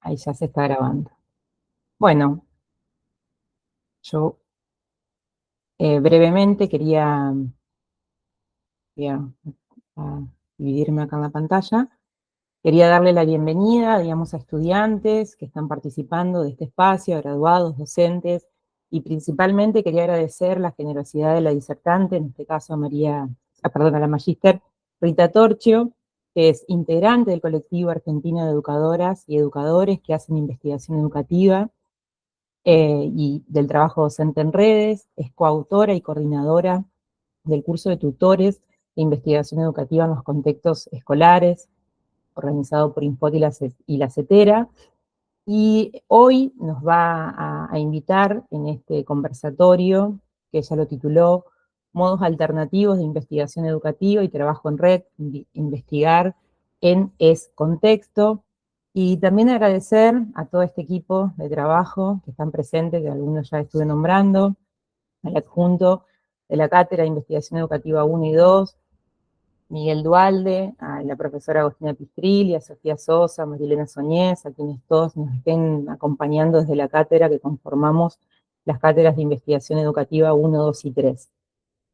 Ahí ya se está grabando. Bueno, yo brevemente quería dividirme acá en la pantalla. Quería darle la bienvenida, digamos, a estudiantes que están participando de este espacio, a graduados, docentes, y principalmente quería agradecer la generosidad de la disertante, en este caso a la magíster Rita Torchio, que es integrante del colectivo argentino de educadoras y educadores que hacen investigación educativa, y del trabajo docente en redes, es coautora y coordinadora del curso de tutores de investigación educativa en los contextos escolares, organizado por Infot y la CETERA, y hoy nos va a invitar en este conversatorio, que ella lo tituló Modos alternativos de investigación educativa y trabajo en red, investigar en contexto, y también agradecer a todo este equipo de trabajo que están presentes, que algunos ya estuve nombrando, al adjunto de la Cátedra de Investigación Educativa 1 y 2, Miguel Dualde, a la profesora Agostina Pistrilli, a Sofía Sosa, a Marilena Soñés, a quienes todos nos estén acompañando desde la cátedra que conformamos las cátedras de investigación educativa 1, 2 y 3.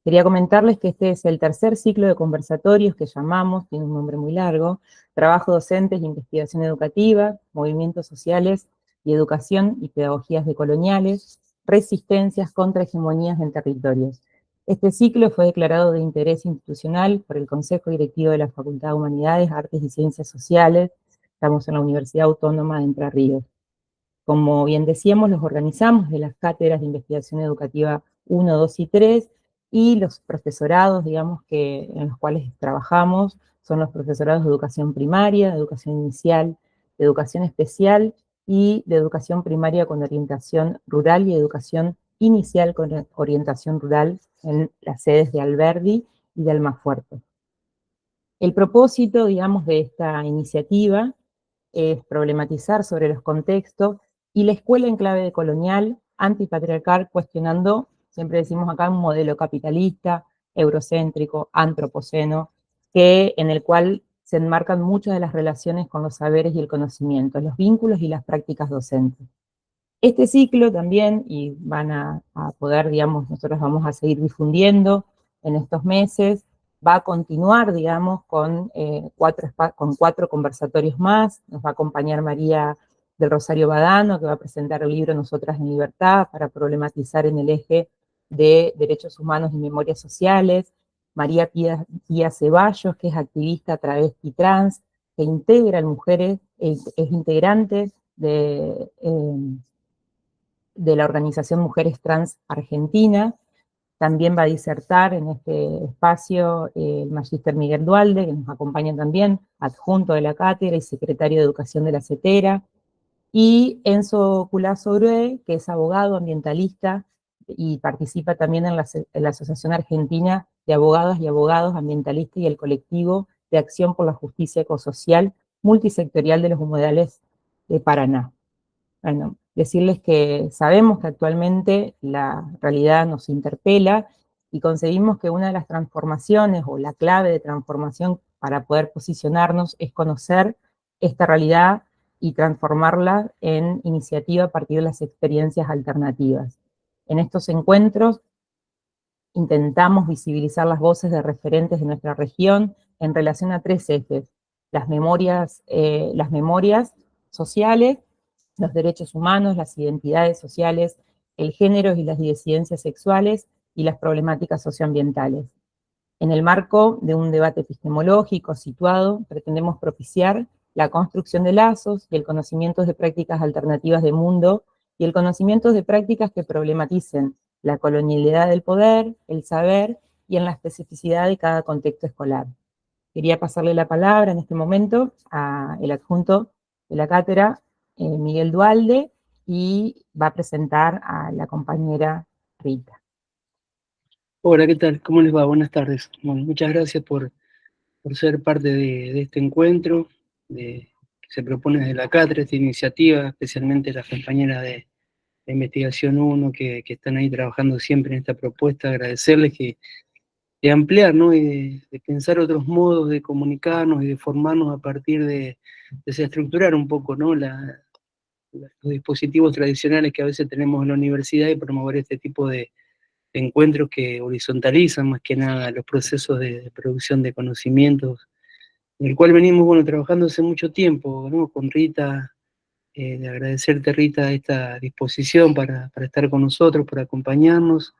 Quería comentarles que este es el tercer ciclo de conversatorios que llamamos, tiene un nombre muy largo, Trabajo Docentes y Investigación Educativa, Movimientos Sociales y Educación y Pedagogías Decoloniales, Resistencias contra Hegemonías en Territorios. Este ciclo fue declarado de interés institucional por el Consejo Directivo de la Facultad de Humanidades, Artes y Ciencias Sociales. Estamos en la Universidad Autónoma de Entre Ríos. Como bien decíamos, los organizamos de las cátedras de investigación educativa 1, 2 y 3, y los profesorados, digamos, en los cuales trabajamos, son los profesorados de educación primaria, de educación inicial, de educación especial y de educación primaria con orientación rural y educación inicial con orientación rural en las sedes de Alberdi y de Almafuerte. El propósito, digamos, de esta iniciativa es problematizar sobre los contextos y la escuela en clave decolonial, antipatriarcal, cuestionando, siempre decimos acá, un modelo capitalista, eurocéntrico, antropoceno, en el cual se enmarcan muchas de las relaciones con los saberes y el conocimiento, los vínculos y las prácticas docentes. Este ciclo también, y van a poder, digamos, nosotros vamos a seguir difundiendo en estos meses, va a continuar, digamos, con 4 conversatorios más. Nos va a acompañar María del Rosario Badano, que va a presentar el libro Nosotras en Libertad, para problematizar en el eje de derechos humanos y memorias sociales. María Pía Ceballos, que es activista travesti trans, que integra en mujeres, es integrante de la organización Mujeres Trans Argentina. También va a disertar en este espacio el magíster Miguel Dualde, que nos acompaña también, adjunto de la cátedra y secretario de Educación de la CETERA, y Enzo Culazo Grue, que es abogado ambientalista y participa también en la Asociación Argentina de Abogadas y Abogados Ambientalistas y el colectivo de Acción por la Justicia Ecosocial multisectorial de los humedales de Paraná. Bueno, decirles que sabemos que actualmente la realidad nos interpela y concebimos que una de las transformaciones o la clave de transformación para poder posicionarnos es conocer esta realidad y transformarla en iniciativa a partir de las experiencias alternativas. En estos encuentros intentamos visibilizar las voces de referentes de nuestra región en relación a 3 ejes: las memorias sociales, los derechos humanos, las identidades sociales, el género y las disidencias sexuales y las problemáticas socioambientales. En el marco de un debate epistemológico situado, pretendemos propiciar la construcción de lazos y el conocimiento de prácticas alternativas de mundo y el conocimiento de prácticas que problematicen la colonialidad del poder, el saber y en la especificidad de cada contexto escolar. Quería pasarle la palabra en este momento al adjunto de la cátedra, Miguel Dualde, y va a presentar a la compañera Rita. Hola, ¿qué tal? ¿Cómo les va? Buenas tardes. Bueno, muchas gracias por ser parte de este encuentro que se propone desde la cátedra, esta iniciativa, especialmente las compañeras de Investigación 1 que están ahí trabajando siempre en esta propuesta. Agradecerles de ampliar, ¿no? Y de pensar otros modos de comunicarnos y de formarnos a partir de desestructurar un poco, ¿no? dispositivos tradicionales que a veces tenemos en la universidad y promover este tipo de encuentros que horizontalizan más que nada los procesos de producción de conocimientos, en el cual venimos, bueno, trabajando hace mucho tiempo, ¿no? Con Rita, de agradecerte, Rita, esta disposición para estar con nosotros, para acompañarnos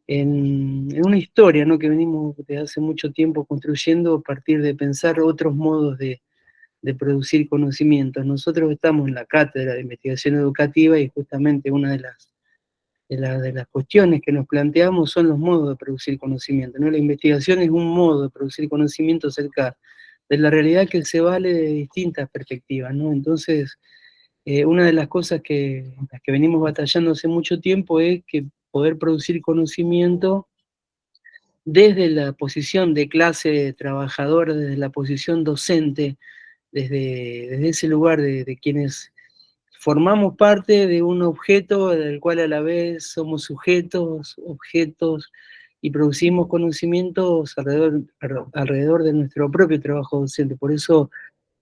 en una historia, ¿no? Que venimos desde hace mucho tiempo construyendo a partir de pensar otros modos de producir conocimientos. Nosotros estamos en la cátedra de investigación educativa y justamente una de las cuestiones que nos planteamos son los modos de producir conocimiento, ¿no? La investigación es un modo de producir conocimiento acerca de la realidad que se vale de distintas perspectivas, ¿no? Entonces, una de las cosas las que venimos batallando hace mucho tiempo es que poder producir conocimiento desde la posición de clase trabajadora, desde la posición docente, desde ese lugar de quienes formamos parte de un objeto del cual a la vez somos sujetos, objetos, y producimos conocimientos alrededor de nuestro propio trabajo docente. Por eso,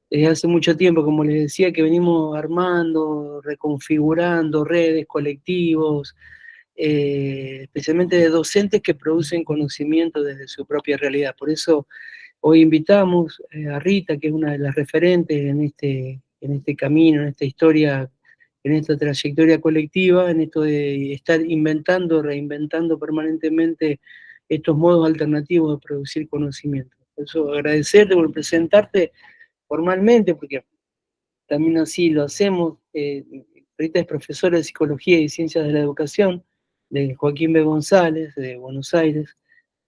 desde hace mucho tiempo, como les decía, que venimos armando, reconfigurando redes, colectivos, especialmente de docentes que producen conocimiento desde su propia realidad. Por eso hoy invitamos a Rita, que es una de las referentes en este camino, en esta historia, en esta trayectoria colectiva, en esto de estar inventando, reinventando permanentemente estos modos alternativos de producir conocimiento. Por eso agradecerte por presentarte formalmente, porque también así lo hacemos. Rita es profesora de Psicología y Ciencias de la Educación de Joaquín B. González, de Buenos Aires.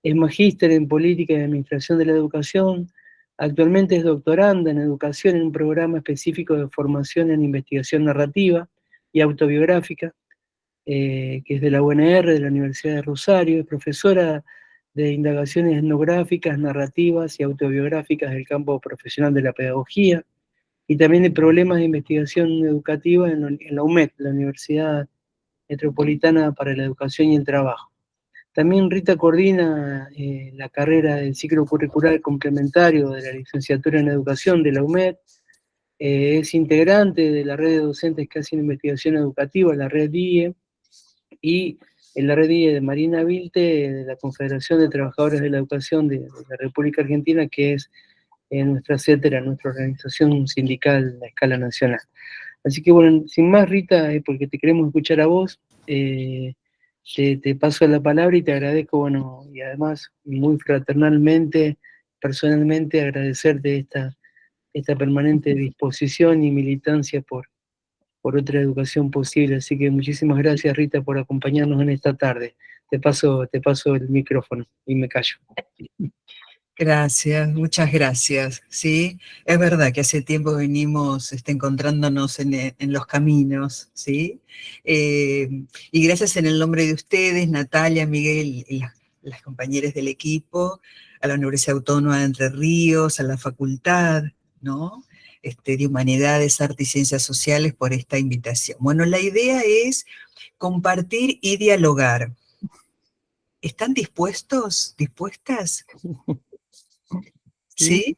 Es magíster en Política y Administración de la Educación. Actualmente es doctoranda en Educación en un programa específico de formación en investigación narrativa y autobiográfica, que es de la UNR, de la Universidad de Rosario. Es profesora de indagaciones etnográficas, narrativas y autobiográficas del campo profesional de la pedagogía y también de problemas de investigación educativa en la UMED, la Universidad Metropolitana para la Educación y el Trabajo. También Rita coordina la carrera del ciclo curricular complementario de la licenciatura en Educación de la UMED, es integrante de la red de docentes que hacen investigación educativa, la red DIE, y en la red DIE de Marina Vilte, de la Confederación de Trabajadores de la Educación de la República Argentina, que es nuestra CETERA, nuestra organización sindical a escala nacional. Así que bueno, sin más, Rita, porque te queremos escuchar a vos, te paso la palabra y te agradezco, bueno, y además muy fraternalmente, personalmente, agradecerte esta permanente disposición y militancia por otra educación posible. Así que muchísimas gracias, Rita, por acompañarnos en esta tarde. Te paso el micrófono y me callo. Gracias, muchas gracias. Sí, es verdad que hace tiempo venimos encontrándonos en los caminos, ¿sí? Y gracias en el nombre de ustedes, Natalia, Miguel y las compañeras del equipo, a la Universidad Autónoma de Entre Ríos, a la Facultad, ¿no? De Humanidades, Arte y Ciencias Sociales por esta invitación. Bueno, la idea es compartir y dialogar. ¿Están dispuestos? ¿Dispuestas? ¿Sí?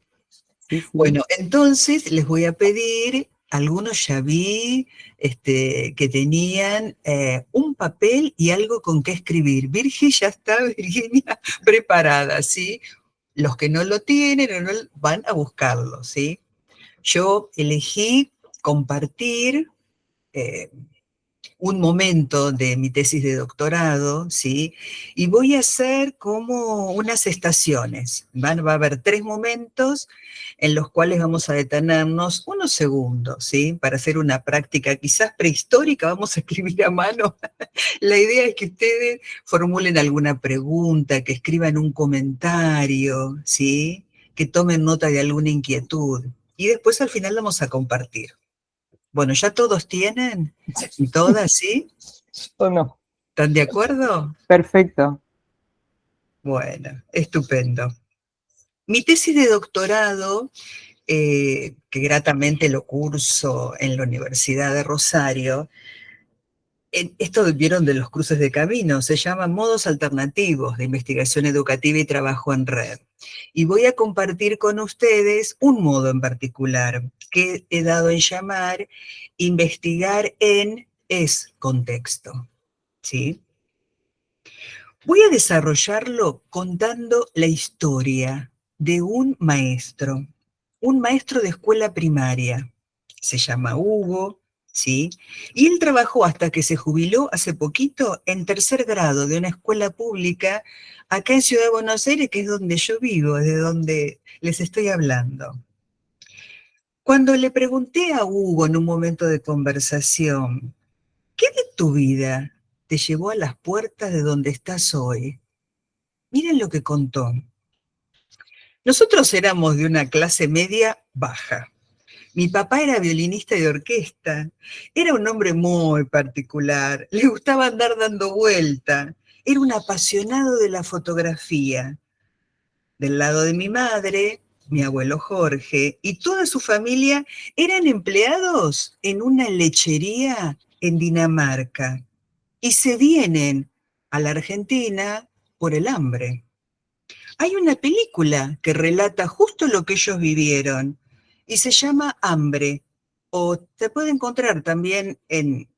Sí, sí. Bueno, entonces les voy a pedir, algunos ya vi que tenían un papel y algo con qué escribir. Ya está, Virginia, preparada, ¿sí? Los que no lo tienen o no van a buscarlo, ¿sí? Yo elegí compartir un momento de mi tesis de doctorado, ¿sí? Y voy a hacer como unas estaciones. Va a haber 3 momentos en los cuales vamos a detenernos unos segundos, ¿sí? Para hacer una práctica quizás prehistórica, vamos a escribir a mano. La idea es que ustedes formulen alguna pregunta, que escriban un comentario, ¿sí? Que tomen nota de alguna inquietud. Y después al final vamos a compartir. Bueno, ¿ya todos tienen? ¿Y todas, sí? ¿O no? ¿Están de acuerdo? Perfecto. Bueno, estupendo. Mi tesis de doctorado, que gratamente lo curso en la Universidad de Rosario, Esto vieron de los cruces de camino, se llama modos alternativos de investigación educativa y trabajo en red. Y voy a compartir con ustedes un modo en particular que he dado en llamar investigar en contexto, ¿sí? Voy a desarrollarlo contando la historia de un maestro de escuela primaria. Se llama Hugo, ¿sí? Y él trabajó hasta que se jubiló hace poquito en tercer grado de una escuela pública acá en Ciudad de Buenos Aires, que es donde yo vivo, de donde les estoy hablando. Cuando le pregunté a Hugo en un momento de conversación, ¿qué de tu vida te llevó a las puertas de donde estás hoy? Miren lo que contó. Nosotros éramos de una clase media baja. Mi papá era violinista de orquesta. Era un hombre muy particular. Le gustaba andar dando vuelta. Era un apasionado de la fotografía. Del lado de mi madre, mi abuelo Jorge y toda su familia eran empleados en una lechería en Dinamarca y se vienen a la Argentina por el hambre. Hay una película que relata justo lo que ellos vivieron y se llama Hambre, o se puede encontrar también en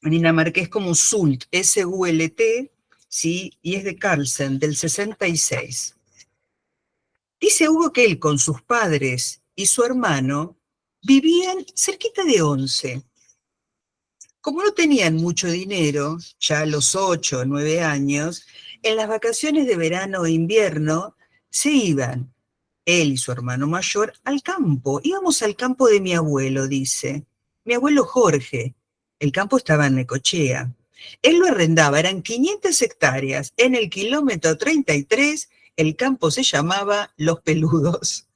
dinamarqués como Sult, S-U-L-T, ¿sí? Y es de Carlsen, del 66. Dice Hugo que él con sus padres y su hermano vivían cerquita de Once. Como no tenían mucho dinero, ya a los 8 o 9 años, en las vacaciones de verano e invierno se iban, él y su hermano mayor, al campo. Íbamos al campo de mi abuelo, dice. Mi abuelo Jorge. El campo estaba en Necochea. Él lo arrendaba, eran 500 hectáreas. En el kilómetro 33, el campo se llamaba Los Peludos.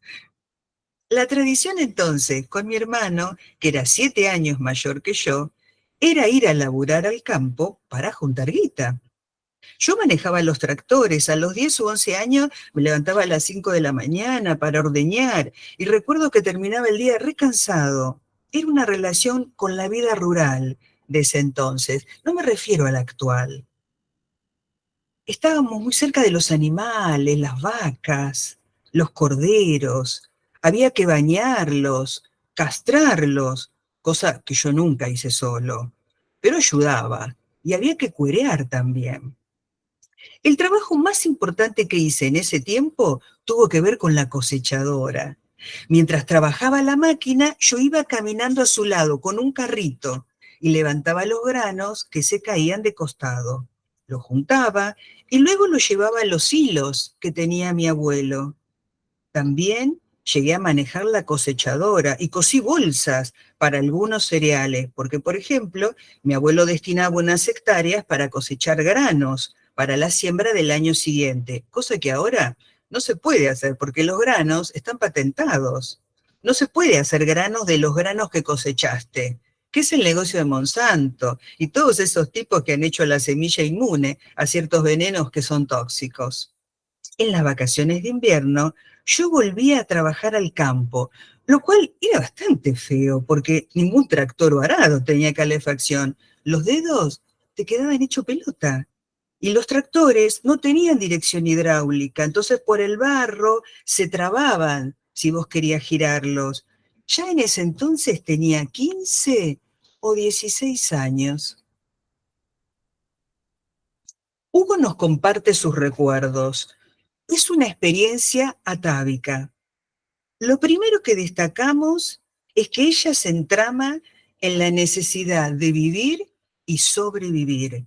La tradición entonces, con mi hermano, que era 7 años mayor que yo, era ir a laburar al campo para juntar guita. Yo manejaba los tractores, a los 10 o 11 años me levantaba a las 5 de la mañana para ordeñar y recuerdo que terminaba el día recansado. Era una relación con la vida rural de ese entonces, no me refiero a la actual. Estábamos muy cerca de los animales, las vacas, los corderos, había que bañarlos, castrarlos, cosa que yo nunca hice solo, pero ayudaba y había que cuerear también. El trabajo más importante que hice en ese tiempo tuvo que ver con la cosechadora. Mientras trabajaba la máquina, yo iba caminando a su lado con un carrito y levantaba los granos que se caían de costado. Los juntaba y luego los llevaba a los hilos que tenía mi abuelo. También llegué a manejar la cosechadora y cosí bolsas para algunos cereales, porque, por ejemplo, mi abuelo destinaba unas hectáreas para cosechar granos para la siembra del año siguiente, cosa que ahora no se puede hacer porque los granos están patentados. No se puede hacer granos de los granos que cosechaste, que es el negocio de Monsanto y todos esos tipos que han hecho la semilla inmune a ciertos venenos que son tóxicos. En las vacaciones de invierno, yo volvía a trabajar al campo, lo cual era bastante feo porque ningún tractor o arado tenía calefacción. Los dedos te quedaban hecho pelota. Y los tractores no tenían dirección hidráulica, entonces por el barro se trababan si vos querías girarlos. Ya en ese entonces tenía 15 o 16 años. Hugo nos comparte sus recuerdos. Es una experiencia atávica. Lo primero que destacamos es que ella se entrama en la necesidad de vivir y sobrevivir.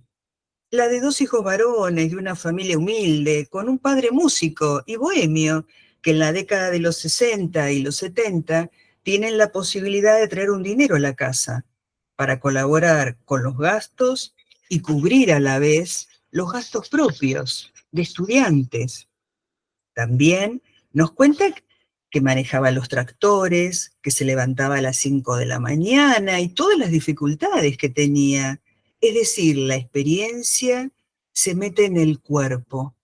La de 2 hijos varones, de una familia humilde, con un padre músico y bohemio, que en la década de los 60 y los 70 tienen la posibilidad de traer un dinero a la casa para colaborar con los gastos y cubrir a la vez los gastos propios de estudiantes. También nos cuenta que manejaba los tractores, que se levantaba a las 5 de la mañana y todas las dificultades que tenía. Es decir, la experiencia se mete en el cuerpo,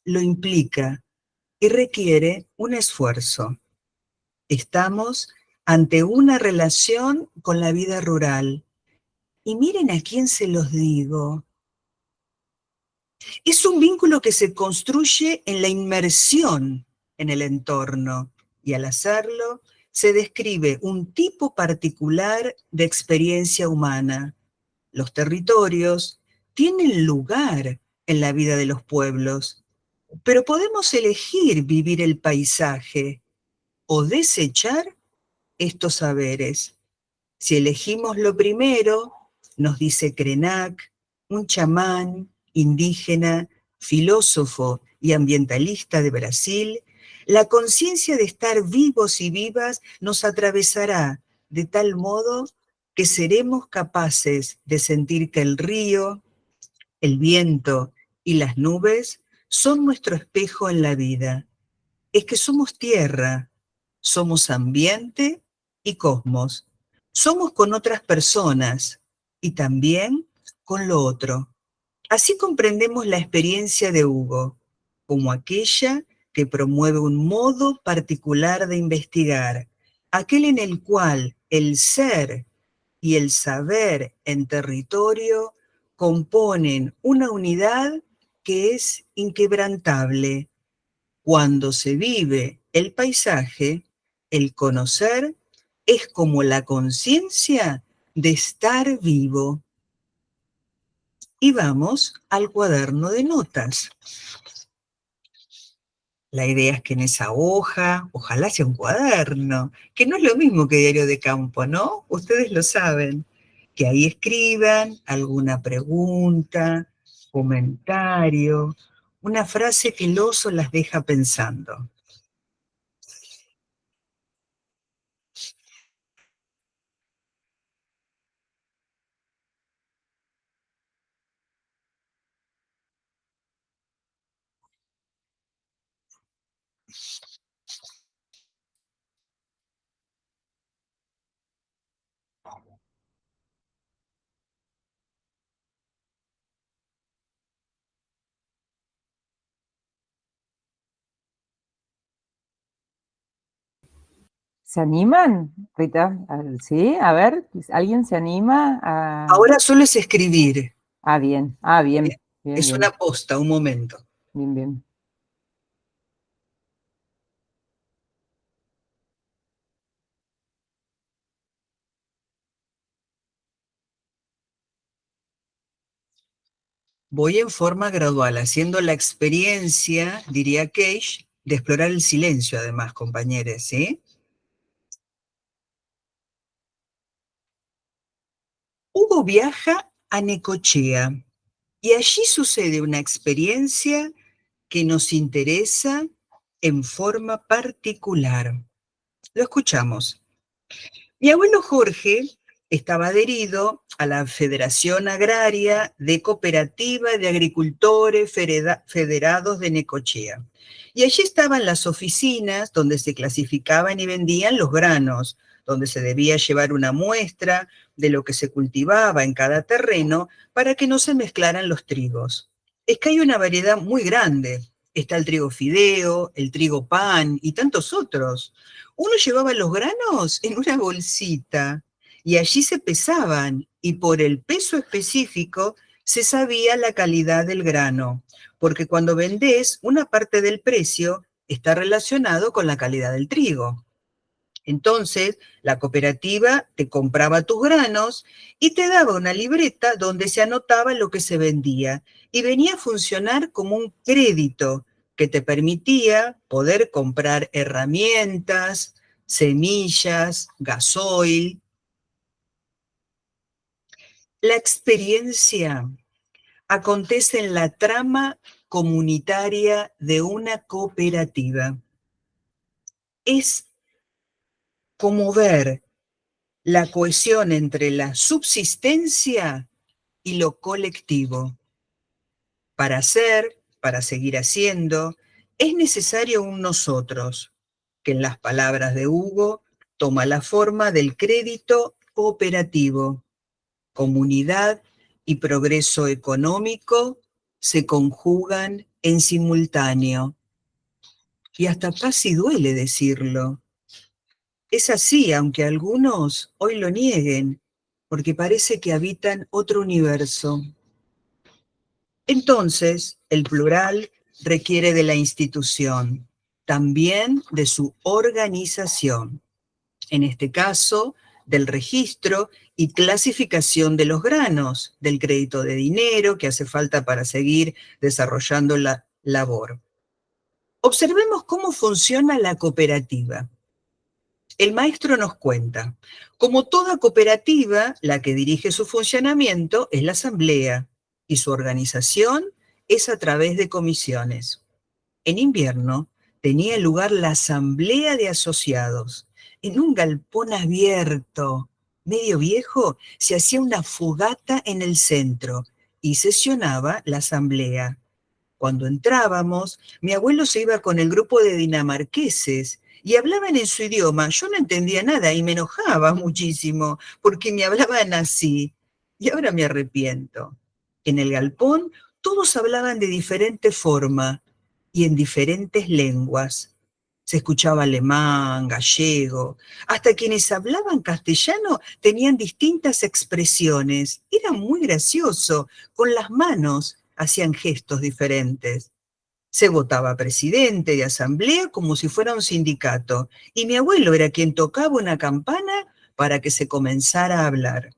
lo implica y requiere un esfuerzo. Estamos ante una relación con la vida rural. Y miren a quién se los digo. Es un vínculo que se construye en la inmersión en el entorno y al hacerlo se describe un tipo particular de experiencia humana. Los territorios tienen lugar en la vida de los pueblos, pero podemos elegir vivir el paisaje o desechar estos saberes. Si elegimos lo primero, nos dice Krenak, un chamán indígena, filósofo y ambientalista de Brasil, la conciencia de estar vivos y vivas nos atravesará de tal modo que seremos capaces de sentir que el río, el viento y las nubes son nuestro espejo en la vida. Es que somos tierra, somos ambiente y cosmos. Somos con otras personas y también con lo otro. Así comprendemos la experiencia de Hugo, como aquella que promueve un modo particular de investigar, aquel en el cual el ser y el saber en territorio componen una unidad que es inquebrantable. Cuando se vive el paisaje, el conocer es como la conciencia de estar vivo. Y vamos al cuaderno de notas. La idea es que en esa hoja, ojalá sea un cuaderno, que no es lo mismo que diario de campo, ¿no? Ustedes lo saben, que ahí escriban alguna pregunta, comentario, una frase que el oso las deja pensando. ¿Se animan, Rita? ¿Sí? A ver, ¿alguien se anima a...? Ahora solo es escribir. Ah, bien, bien, bien, Es bien, una posta, un momento. bien, bien. Voy en forma gradual, haciendo la experiencia, diría Cage, de explorar el silencio, además, compañeros, ¿sí? Hugo viaja a Necochea y allí sucede una experiencia que nos interesa en forma particular. Lo escuchamos. Mi abuelo Jorge estaba adherido a la Federación Agraria de Cooperativa de Agricultores Federados de Necochea. Y allí estaban las oficinas donde se clasificaban y vendían los granos, donde se debía llevar una muestra de lo que se cultivaba en cada terreno para que no se mezclaran los trigos. Es que hay una variedad muy grande. Está el trigo fideo, el trigo pan y tantos otros. Uno llevaba los granos en una bolsita y allí se pesaban y por el peso específico se sabía la calidad del grano, porque cuando vendés, una parte del precio está relacionado con la calidad del trigo. Entonces, la cooperativa te compraba tus granos y te daba una libreta donde se anotaba lo que se vendía y venía a funcionar como un crédito que te permitía poder comprar herramientas, semillas, gasoil. La experiencia acontece en la trama comunitaria de una cooperativa. Es como ver la cohesión entre la subsistencia y lo colectivo. Para hacer, para seguir haciendo, es necesario un nosotros, que en las palabras de Hugo toma la forma del crédito cooperativo. Comunidad y progreso económico se conjugan en simultáneo. Y hasta casi duele decirlo. Es así, aunque algunos hoy lo nieguen, porque parece que habitan otro universo. Entonces, el plural requiere de la institución, también de su organización. En este caso, del registro y clasificación de los granos, del crédito de dinero que hace falta para seguir desarrollando la labor. Observemos cómo funciona la cooperativa. El maestro nos cuenta, como toda cooperativa, la que dirige su funcionamiento es la asamblea y su organización es a través de comisiones. En invierno tenía lugar la asamblea de asociados. En un galpón abierto, medio viejo, se hacía una fogata en el centro y sesionaba la asamblea. Cuando entrábamos, mi abuelo se iba con el grupo de dinamarqueses y hablaban en su idioma. Yo no entendía nada y me enojaba muchísimo porque me hablaban así. Y ahora me arrepiento. En el galpón todos hablaban de diferente forma y en diferentes lenguas. Se escuchaba alemán, gallego, hasta quienes hablaban castellano tenían distintas expresiones. Era muy gracioso, con las manos hacían gestos diferentes. Se votaba presidente de asamblea como si fuera un sindicato, y mi abuelo era quien tocaba una campana para que se comenzara a hablar.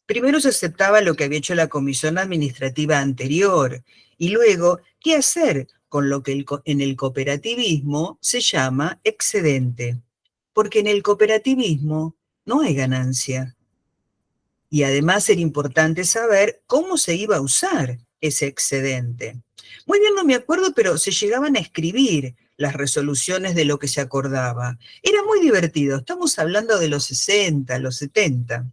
Primero se aceptaba lo que había hecho la comisión administrativa anterior y luego qué hacer con lo que en el cooperativismo se llama excedente, porque en el cooperativismo no hay ganancia. Y además era importante saber cómo se iba a usar ese excedente. Muy bien, no me acuerdo, pero se llegaban a escribir las resoluciones de lo que se acordaba. Era muy divertido, estamos hablando de los 60, los 70.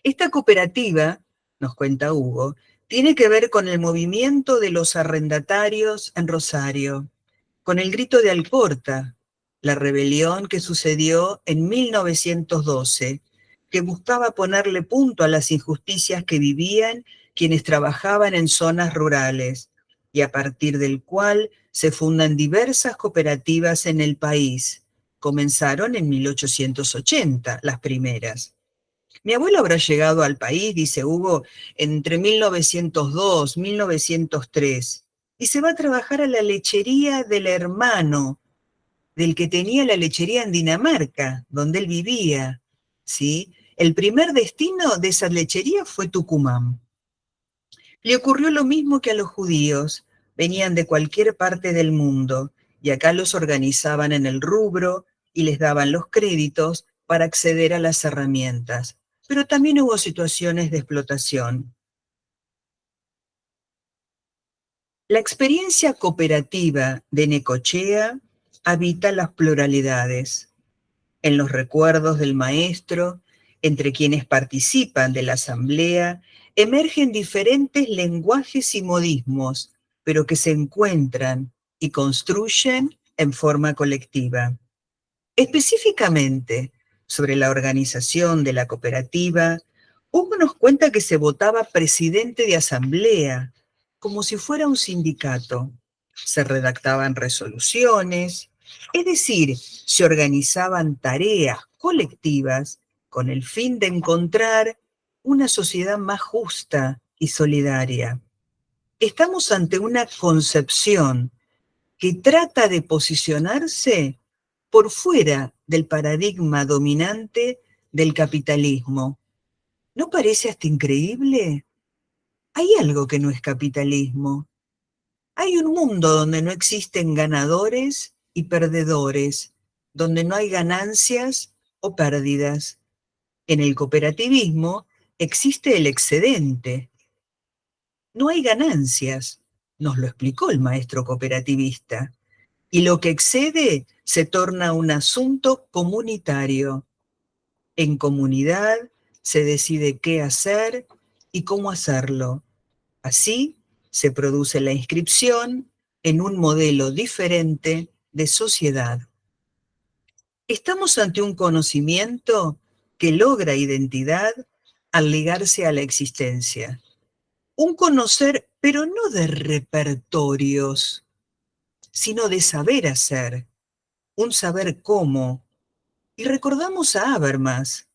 Esta cooperativa, nos cuenta Hugo, tiene que ver con el movimiento de los arrendatarios en Rosario, con el grito de Alcorta, la rebelión que sucedió en 1912, que buscaba ponerle punto a las injusticias que vivían quienes trabajaban en zonas rurales, y a partir del cual se fundan diversas cooperativas en el país. Comenzaron en 1880, las primeras. Mi abuelo habrá llegado al país, dice Hugo, entre 1902 y 1903, y se va a trabajar a la lechería del hermano, del que tenía la lechería en Dinamarca, donde él vivía, ¿sí? El primer destino de esa lechería fue Tucumán. Le ocurrió lo mismo que a los judíos, venían de cualquier parte del mundo, y acá los organizaban en el rubro y les daban los créditos para acceder a las herramientas. Pero también hubo situaciones de explotación. La experiencia cooperativa de Necochea habita las pluralidades. En los recuerdos del maestro, entre quienes participan de la asamblea, emergen diferentes lenguajes y modismos, pero que se encuentran y construyen en forma colectiva. Específicamente, sobre la organización de la cooperativa, Hugo nos cuenta que se votaba presidente de asamblea, como si fuera un sindicato. Se redactaban resoluciones, es decir, se organizaban tareas colectivas con el fin de encontrar una sociedad más justa y solidaria. Estamos ante una concepción que trata de posicionarse por fuera del paradigma dominante del capitalismo. ¿No parece hasta increíble? Hay algo que no es capitalismo. Hay un mundo donde no existen ganadores y perdedores, donde no hay ganancias o pérdidas. En el cooperativismo existe el excedente. No hay ganancias, nos lo explicó el maestro cooperativista. Y lo que excede se torna un asunto comunitario. En comunidad se decide qué hacer y cómo hacerlo. Así se produce la inscripción en un modelo diferente de sociedad. Estamos ante un conocimiento que logra identidad al ligarse a la existencia. Un conocer, pero no de repertorios, sino de saber hacer, un saber cómo. Y recordamos a Habermas,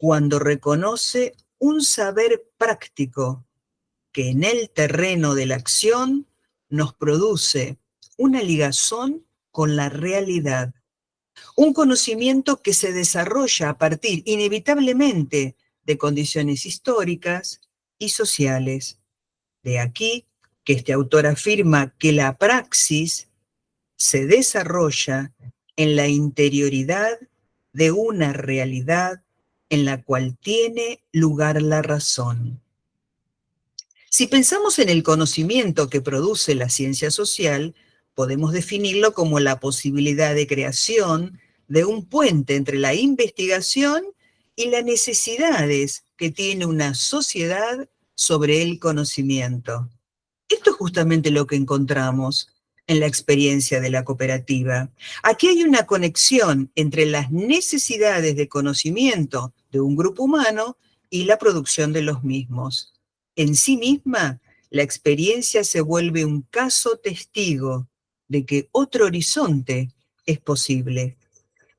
cuando reconoce un saber práctico que en el terreno de la acción nos produce una ligazón con la realidad. Un conocimiento que se desarrolla a partir inevitablemente de condiciones históricas y sociales. De aquí que este autor afirma que la praxis se desarrolla en la interioridad de una realidad en la cual tiene lugar la razón. Si pensamos en el conocimiento que produce la ciencia social, podemos definirlo como la posibilidad de creación de un puente entre la investigación y las necesidades que tiene una sociedad sobre el conocimiento. Esto es justamente lo que encontramos en la experiencia de la cooperativa. Aquí hay una conexión entre las necesidades de conocimiento de un grupo humano y la producción de los mismos. En sí misma, la experiencia se vuelve un caso testigo de que otro horizonte es posible.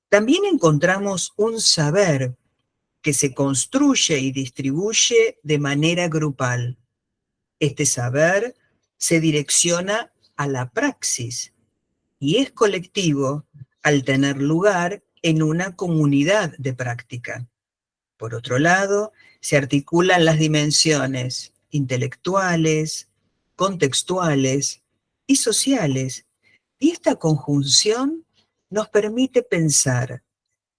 También encontramos un saber que se construye y distribuye de manera grupal. Este saber se direcciona a la praxis y es colectivo al tener lugar en una comunidad de práctica. Por otro lado, se articulan las dimensiones intelectuales, contextuales y sociales, y esta conjunción nos permite pensar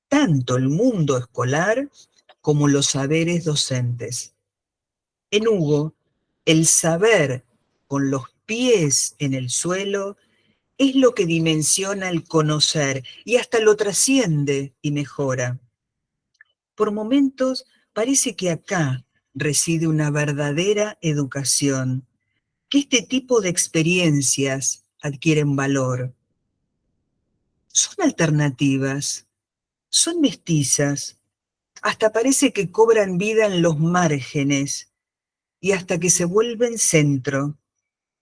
tanto el mundo escolar como los saberes docentes. En Hugo, el saber con los pies en el suelo es lo que dimensiona el conocer y hasta lo trasciende y mejora. Por momentos parece que acá reside una verdadera educación, que este tipo de experiencias adquieren valor. Son alternativas, son mestizas, hasta parece que cobran vida en los márgenes y hasta que se vuelven centro,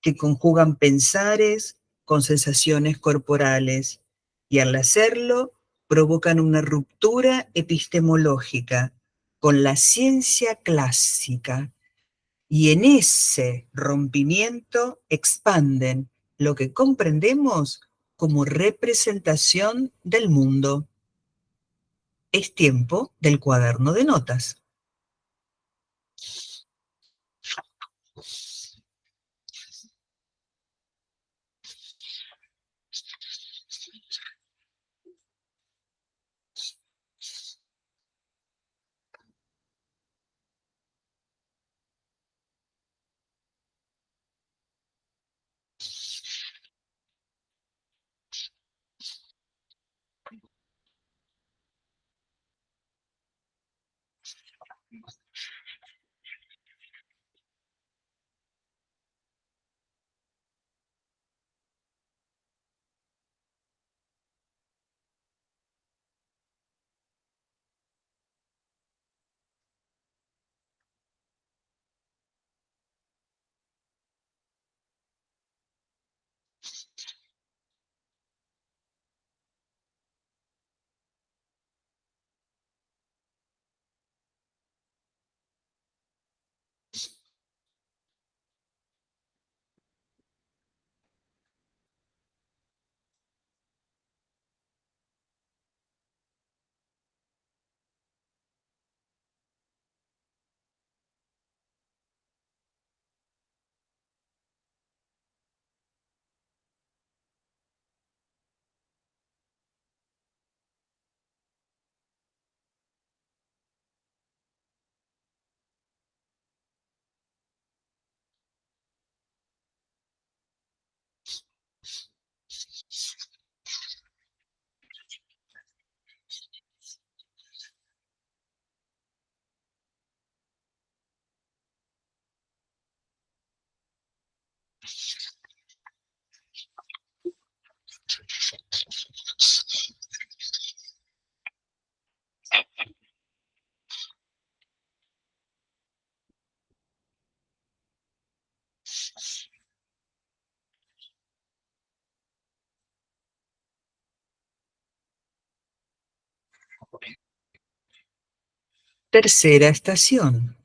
que conjugan pensares con sensaciones corporales y al hacerlo provocan una ruptura epistemológica con la ciencia clásica y en ese rompimiento expanden lo que comprendemos como representación del mundo. Es tiempo del cuaderno de notas. Tercera estación.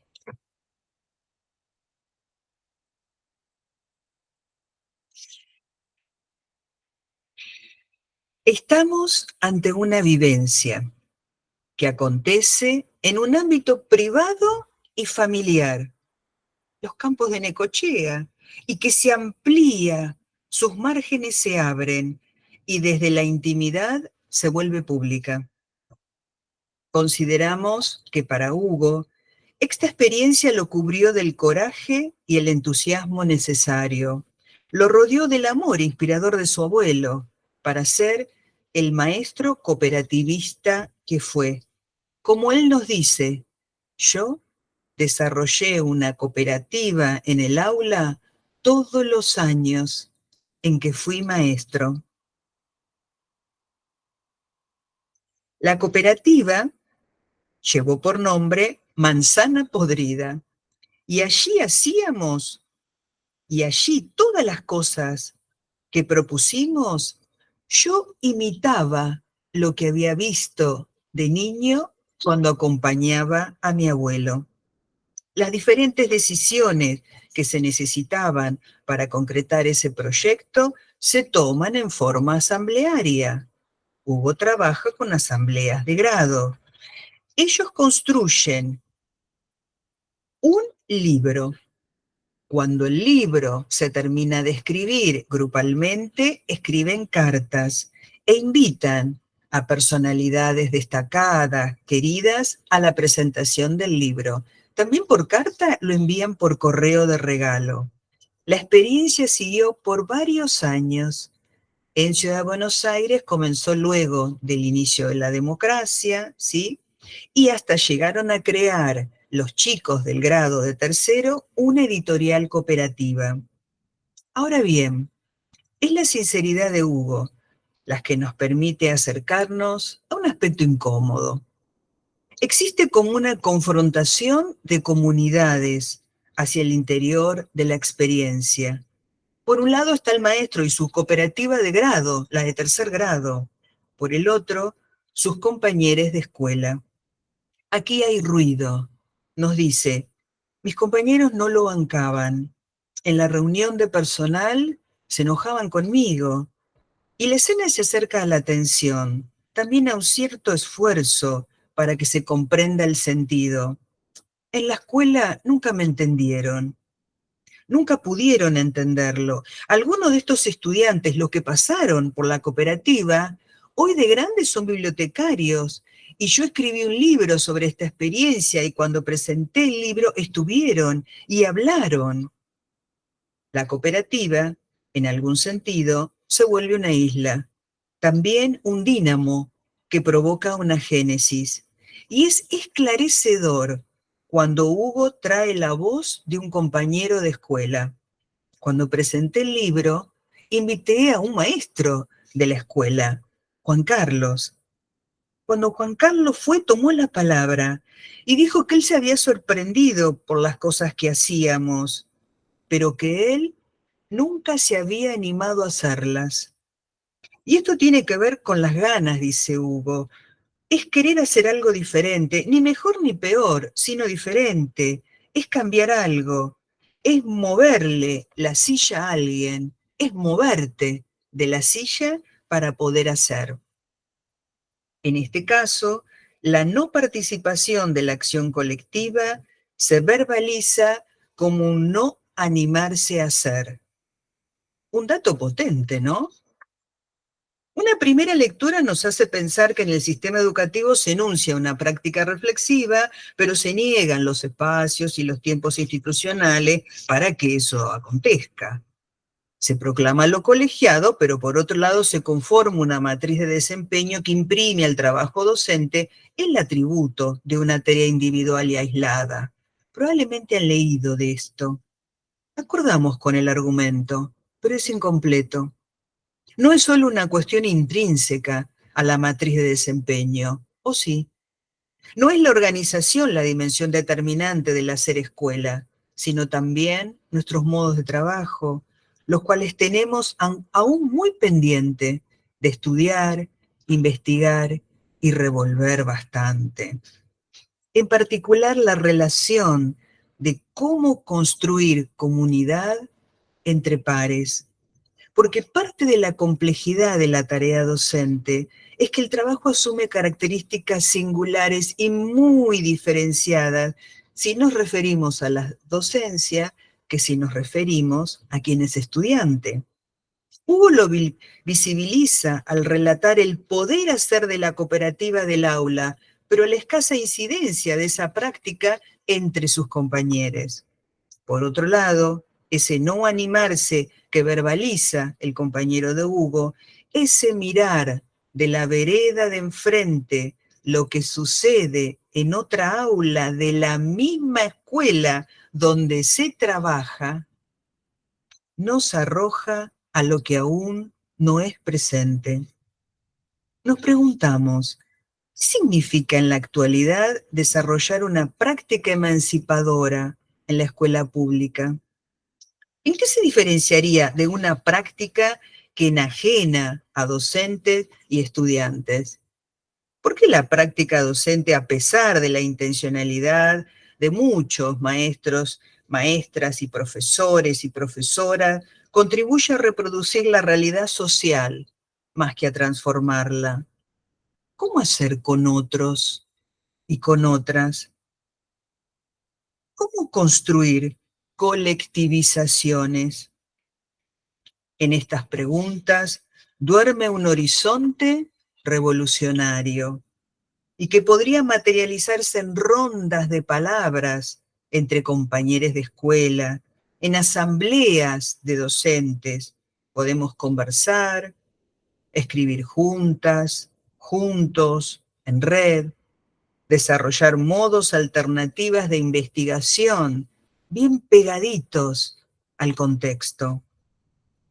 Estamos ante una vivencia que acontece en un ámbito privado y familiar, los campos de Necochea, y que se amplía, sus márgenes se abren y desde la intimidad se vuelve pública. Consideramos que para Hugo, esta experiencia lo cubrió del coraje y el entusiasmo necesario. Lo rodeó del amor inspirador de su abuelo para ser el maestro cooperativista que fue. Como él nos dice, yo desarrollé una cooperativa en el aula todos los años en que fui maestro. La cooperativa llevó por nombre Manzana Podrida y allí hacíamos, y allí todas las cosas que propusimos, yo imitaba lo que había visto de niño cuando acompañaba a mi abuelo. Las diferentes decisiones que se necesitaban para concretar ese proyecto se toman en forma asamblearia. Hugo trabaja con asambleas de grado. Ellos construyen un libro. Cuando el libro se termina de escribir grupalmente, escriben cartas e invitan a personalidades destacadas, queridas, a la presentación del libro. También por carta lo envían por correo de regalo. La experiencia siguió por varios años. En Ciudad de Buenos Aires comenzó luego del inicio de la democracia, ¿sí? Y hasta llegaron a crear los chicos del grado de tercero una editorial cooperativa. Ahora bien, es la sinceridad de Hugo la que nos permite acercarnos a un aspecto incómodo. Existe como una confrontación de comunidades hacia el interior de la experiencia. Por un lado está el maestro y su cooperativa de grado, la de tercer grado. Por el otro, sus compañeros de escuela. Aquí hay ruido. Nos dice, mis compañeros no lo bancaban. En la reunión de personal se enojaban conmigo. Y la escena se acerca a la tensión, también a un cierto esfuerzo para que se comprenda el sentido. En la escuela nunca me entendieron. Nunca pudieron entenderlo. Algunos de estos estudiantes, los que pasaron por la cooperativa, hoy de grandes son bibliotecarios. Y yo escribí un libro sobre esta experiencia y cuando presenté el libro estuvieron y hablaron. La cooperativa, en algún sentido, se vuelve una isla. También un dínamo que provoca una génesis. Y es esclarecedor cuando Hugo trae la voz de un compañero de escuela. Cuando presenté el libro, invité a un maestro de la escuela, Juan Carlos. Cuando Juan Carlos fue, tomó la palabra y dijo que él se había sorprendido por las cosas que hacíamos, pero que él nunca se había animado a hacerlas. Y esto tiene que ver con las ganas, dice Hugo. Es querer hacer algo diferente, ni mejor ni peor, sino diferente. Es cambiar algo, es moverle la silla a alguien, es moverte de la silla para poder hacer. En este caso, la no participación de la acción colectiva se verbaliza como un no animarse a hacer. Un dato potente, ¿no? Una primera lectura nos hace pensar que en el sistema educativo se enuncia una práctica reflexiva, pero se niegan los espacios y los tiempos institucionales para que eso acontezca. Se proclama lo colegiado, pero por otro lado se conforma una matriz de desempeño que imprime al trabajo docente el atributo de una tarea individual y aislada. Probablemente han leído de esto. Acordamos con el argumento, pero es incompleto. No es solo una cuestión intrínseca a la matriz de desempeño, ¿o sí? No es la organización la dimensión determinante del hacer escuela, sino también nuestros modos de trabajo, los cuales tenemos aún muy pendiente de estudiar, investigar y revolver bastante. en particular la relación de cómo construir comunidad entre pares. Porque parte de la complejidad de la tarea docente es que el trabajo asume características singulares y muy diferenciadas si nos referimos a la docencia que si nos referimos a quien es estudiante. Hugo lo visibiliza al relatar el poder hacer de la cooperativa del aula, pero la escasa incidencia de esa práctica entre sus compañeros. Por otro lado, ese no animarse que verbaliza el compañero de Hugo, ese mirar de la vereda de enfrente lo que sucede en otra aula de la misma escuela donde se trabaja, nos arroja a lo que aún no es presente. Nos preguntamos, ¿qué significa en la actualidad desarrollar una práctica emancipadora en la escuela pública? ¿En qué se diferenciaría de una práctica que enajena a docentes y estudiantes? ¿Por qué la práctica docente, a pesar de la intencionalidad de muchos maestros, maestras y profesores y profesoras, contribuye a reproducir la realidad social más que a transformarla? ¿Cómo hacer con otros y con otras? ¿Cómo construir colectivizaciones? En estas preguntas duerme un horizonte revolucionario y que podría materializarse en rondas de palabras entre compañeros de escuela, en asambleas de docentes. Podemos conversar, escribir juntas, juntos, en red, desarrollar modos alternativas de investigación, bien pegaditos al contexto.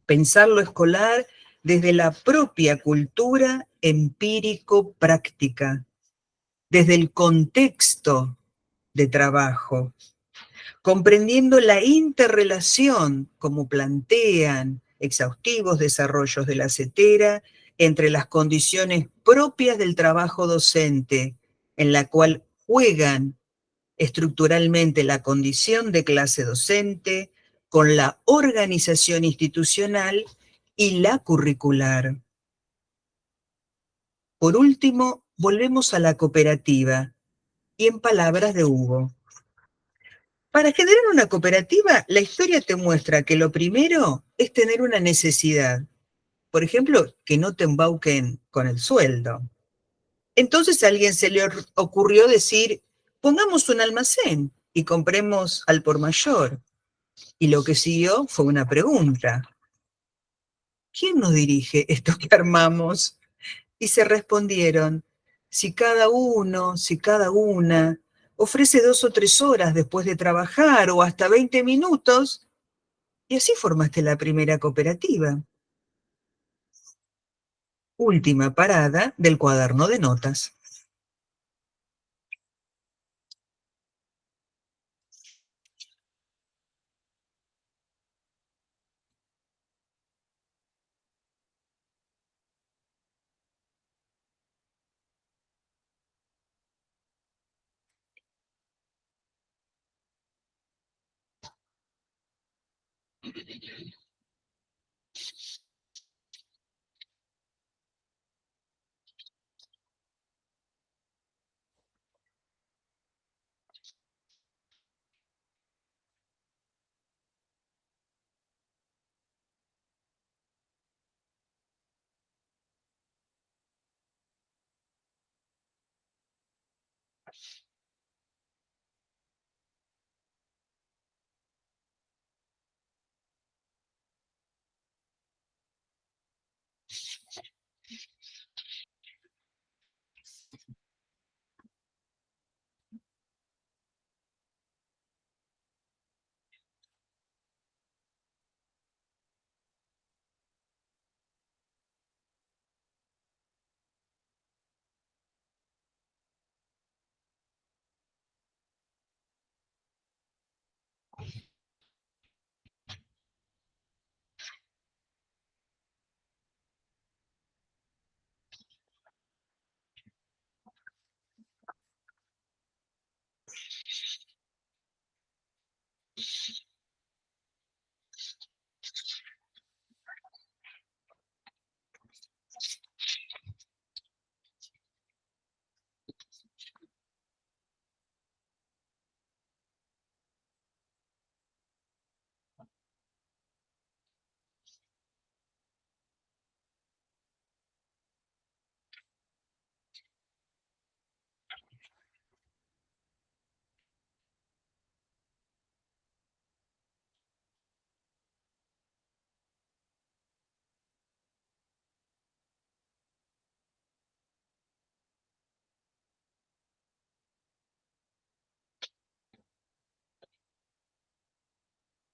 Pensar lo escolar desde la propia cultura empírico-práctica, desde el contexto de trabajo, comprendiendo la interrelación, como plantean exhaustivos desarrollos de la CETERA, entre las condiciones propias del trabajo docente, en la cual juegan estructuralmente la condición de clase docente, con la organización institucional y la curricular. Por último, volvemos a la cooperativa y en palabras de Hugo. Para generar una cooperativa, la historia te muestra que lo primero es tener una necesidad. Por ejemplo, que no te embauquen con el sueldo. Entonces a alguien se le ocurrió decir, pongamos un almacén y compremos al por mayor. Y lo que siguió fue una pregunta. ¿Quién nos dirige esto que armamos? Y se respondieron, si cada uno, si cada una ofrece 2 o 3 horas después de trabajar o hasta 20 minutos, y así formaste la primera cooperativa. Última parada del cuaderno de notas.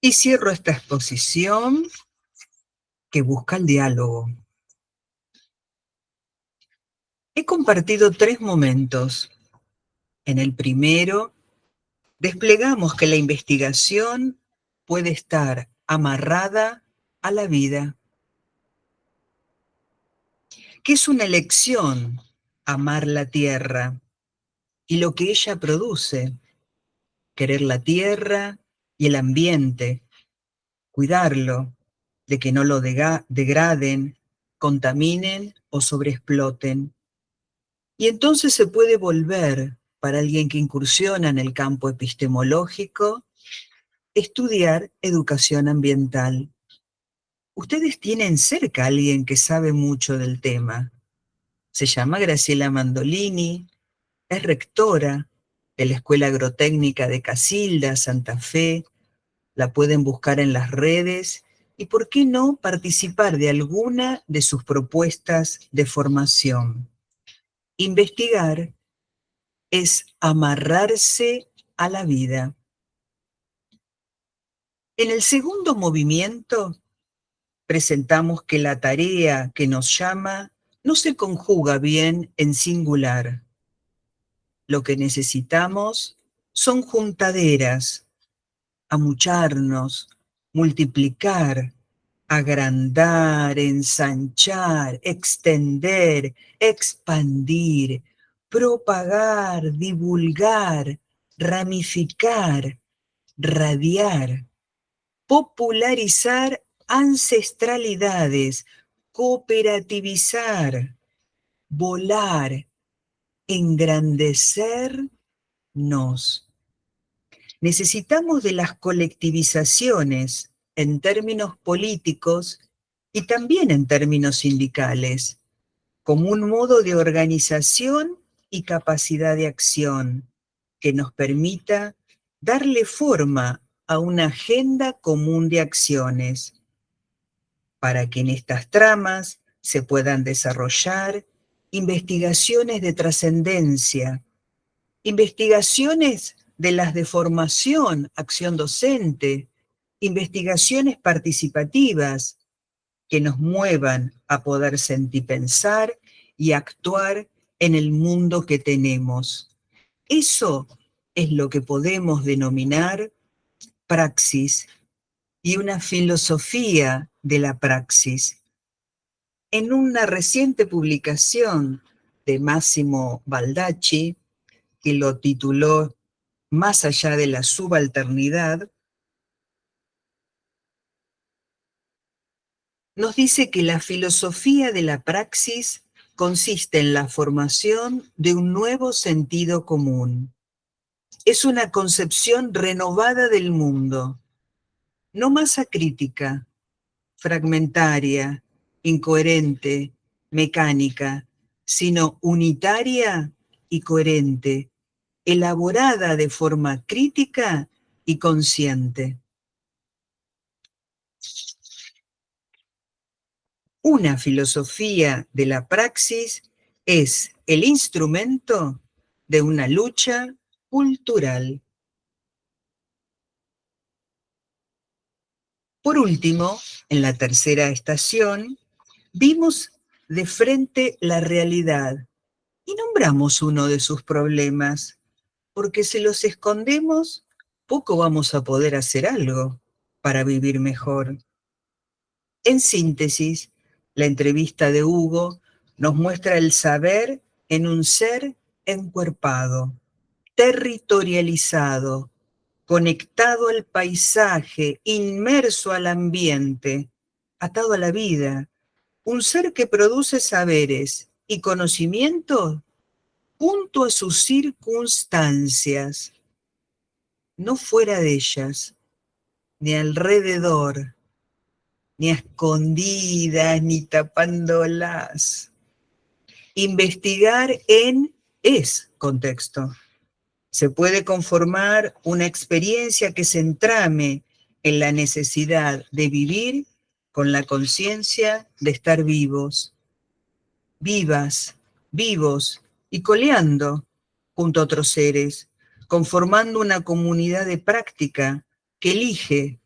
Y cierro esta exposición que busca el diálogo. He compartido 3 momentos. En el primero, desplegamos que la investigación puede estar amarrada a la vida, que es una elección amar la tierra y lo que ella produce, querer la tierra y el ambiente, cuidarlo, de que no lo degraden, contaminen o sobreexploten. Y entonces se puede volver, para alguien que incursiona en el campo epistemológico, estudiar educación ambiental. Ustedes tienen cerca a alguien que sabe mucho del tema. Se llama Graciela Mandolini, es rectora de la Escuela Agrotécnica de Casilda, Santa Fe. La pueden buscar en las redes y, ¿por qué no, participar de alguna de sus propuestas de formación? Investigar es amarrarse a la vida. En el segundo movimiento presentamos que la tarea que nos llama no se conjuga bien en singular. Lo que necesitamos son juntaderas, amucharnos, multiplicar, agrandar, ensanchar, extender, expandir, propagar, divulgar, ramificar, radiar, popularizar ancestralidades, cooperativizar, volar, engrandecernos. Necesitamos de las colectivizaciones en términos políticos y también en términos sindicales, como un modo de organización y capacidad de acción que nos permita darle forma a una agenda común de acciones, para que en estas tramas se puedan desarrollar investigaciones de trascendencia, investigaciones de las de formación, acción docente, investigaciones participativas que nos muevan a poder sentir, pensar y actuar en el mundo que tenemos. Eso es lo que podemos denominar praxis y una filosofía de la praxis. En una reciente publicación de Massimo Baldacci, que lo tituló Más allá de la subalternidad, nos dice que la filosofía de la praxis consiste en la formación de un nuevo sentido común. Es una concepción renovada del mundo, no masa crítica, fragmentaria, incoherente, mecánica, sino unitaria y coherente, elaborada de forma crítica y consciente. Una filosofía de la praxis es el instrumento de una lucha cultural. Por último, en la tercera estación, vimos de frente la realidad y nombramos uno de sus problemas, porque si los escondemos, poco vamos a poder hacer algo para vivir mejor. En síntesis, la entrevista de Hugo nos muestra el saber en un ser encuerpado, territorializado, conectado al paisaje, inmerso al ambiente, atado a la vida, un ser que produce saberes y conocimientos junto a sus circunstancias, no fuera de ellas, ni alrededor, ni a escondidas, ni tapándolas. Investigar es contexto. Se puede conformar una experiencia que se entrame en la necesidad de vivir con la conciencia de estar vivos, vivas, vivos y coleando junto a otros seres, conformando una comunidad de práctica que elige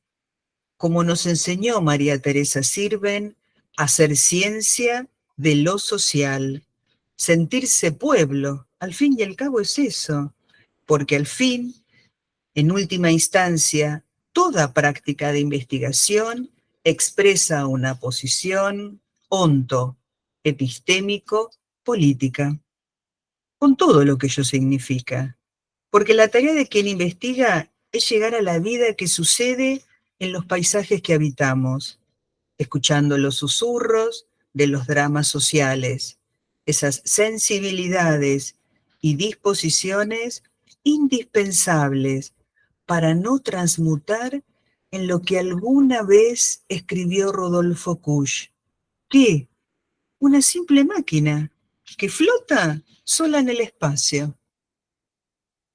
como nos enseñó María Teresa Sirven, hacer ciencia de lo social, sentirse pueblo. Al fin y al cabo es eso, porque al fin, en última instancia, toda práctica de investigación expresa una posición epistémico-política, con todo lo que ello significa. Porque la tarea de quien investiga es llegar a la vida que sucede en los paisajes que habitamos, escuchando los susurros de los dramas sociales, esas sensibilidades y disposiciones indispensables para no transmutar en lo que alguna vez escribió Rodolfo Kusch. ¿Qué? Una simple máquina que flota sola en el espacio.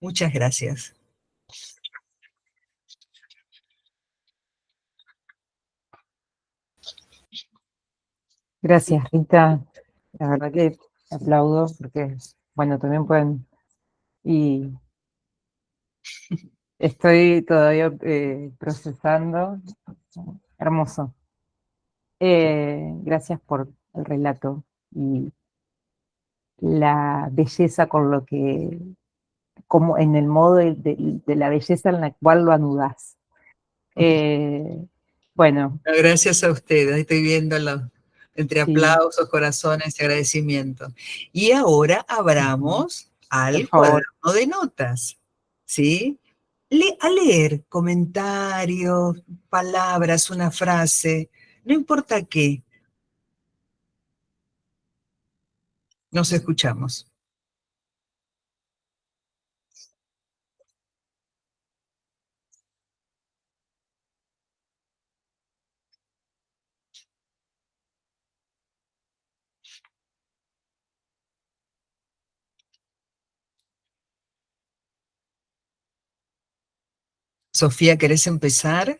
Muchas gracias. Gracias, Rita. La verdad que aplaudo porque, bueno, también pueden, y estoy todavía procesando. Hermoso. Gracias por el relato y la belleza con lo que, como en el modo de la belleza en la cual lo anudás. Bueno, Gracias a ustedes, estoy viéndolo entre sí, aplausos, corazones y agradecimiento. Y ahora abramos por al favor. cuaderno de notas, ¿sí? A leer comentarios, palabras, una frase, no importa qué, nos escuchamos. Sofía, ¿querés empezar?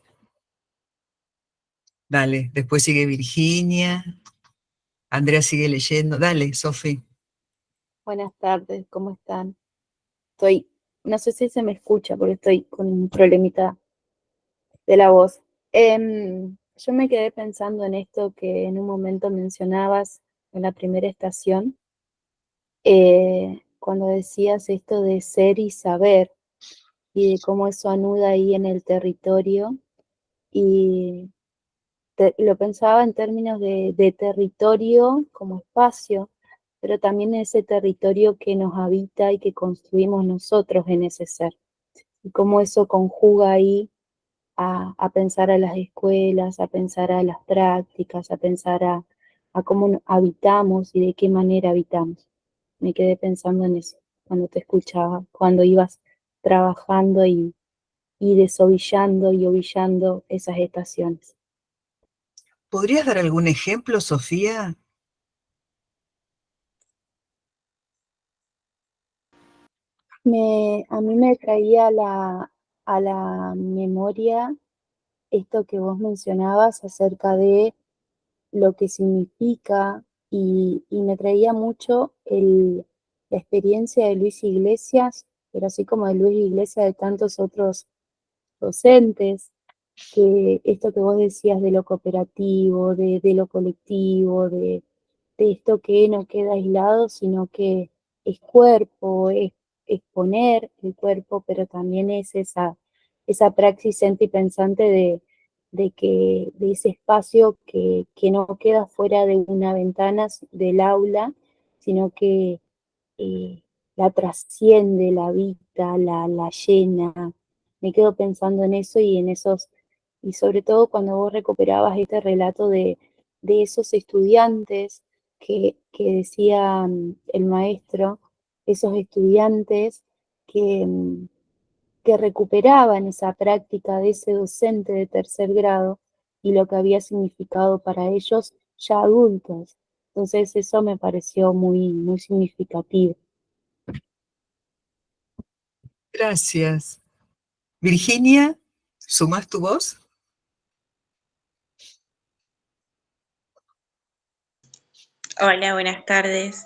Dale, después sigue Virginia, Andrea sigue leyendo. Dale, Sofía. Buenas tardes, ¿cómo están? No sé si se me escucha porque estoy con un problemita de la voz. Yo me quedé pensando en esto que en un momento mencionabas en la primera estación, cuando decías esto de ser y saber y de cómo eso anuda ahí en el territorio. Y lo pensaba en términos de territorio como espacio, pero también ese territorio que nos habita y que construimos nosotros en ese ser. Y cómo eso conjuga ahí a pensar a las escuelas, a pensar a las prácticas, a pensar a cómo habitamos y de qué manera habitamos. Me quedé pensando en eso cuando te escuchaba, cuando ibas trabajando y desovillando y ovillando esas estaciones. ¿Podrías dar algún ejemplo, Sofía? A mí me traía a la memoria esto que vos mencionabas acerca de lo que significa y me traía mucho la experiencia de Luis Iglesias, pero así como de Luis Iglesias, de tantos otros docentes, que esto que vos decías de lo cooperativo, de lo colectivo, de esto que no queda aislado, sino que es cuerpo, es poner el cuerpo, pero también es esa praxis sentipensante de ese espacio que no queda fuera de una ventana del aula, sino que eh, la trasciende, la habita, la llena. Me quedo pensando en eso y en esos, y sobre todo cuando vos recuperabas este relato de esos estudiantes que decía el maestro, esos estudiantes que, que recuperaban esa práctica de ese docente de tercer grado y lo que había significado para ellos ya adultos. Entonces eso me pareció muy significativo. Gracias. Virginia, ¿sumás tu voz? Hola, buenas tardes.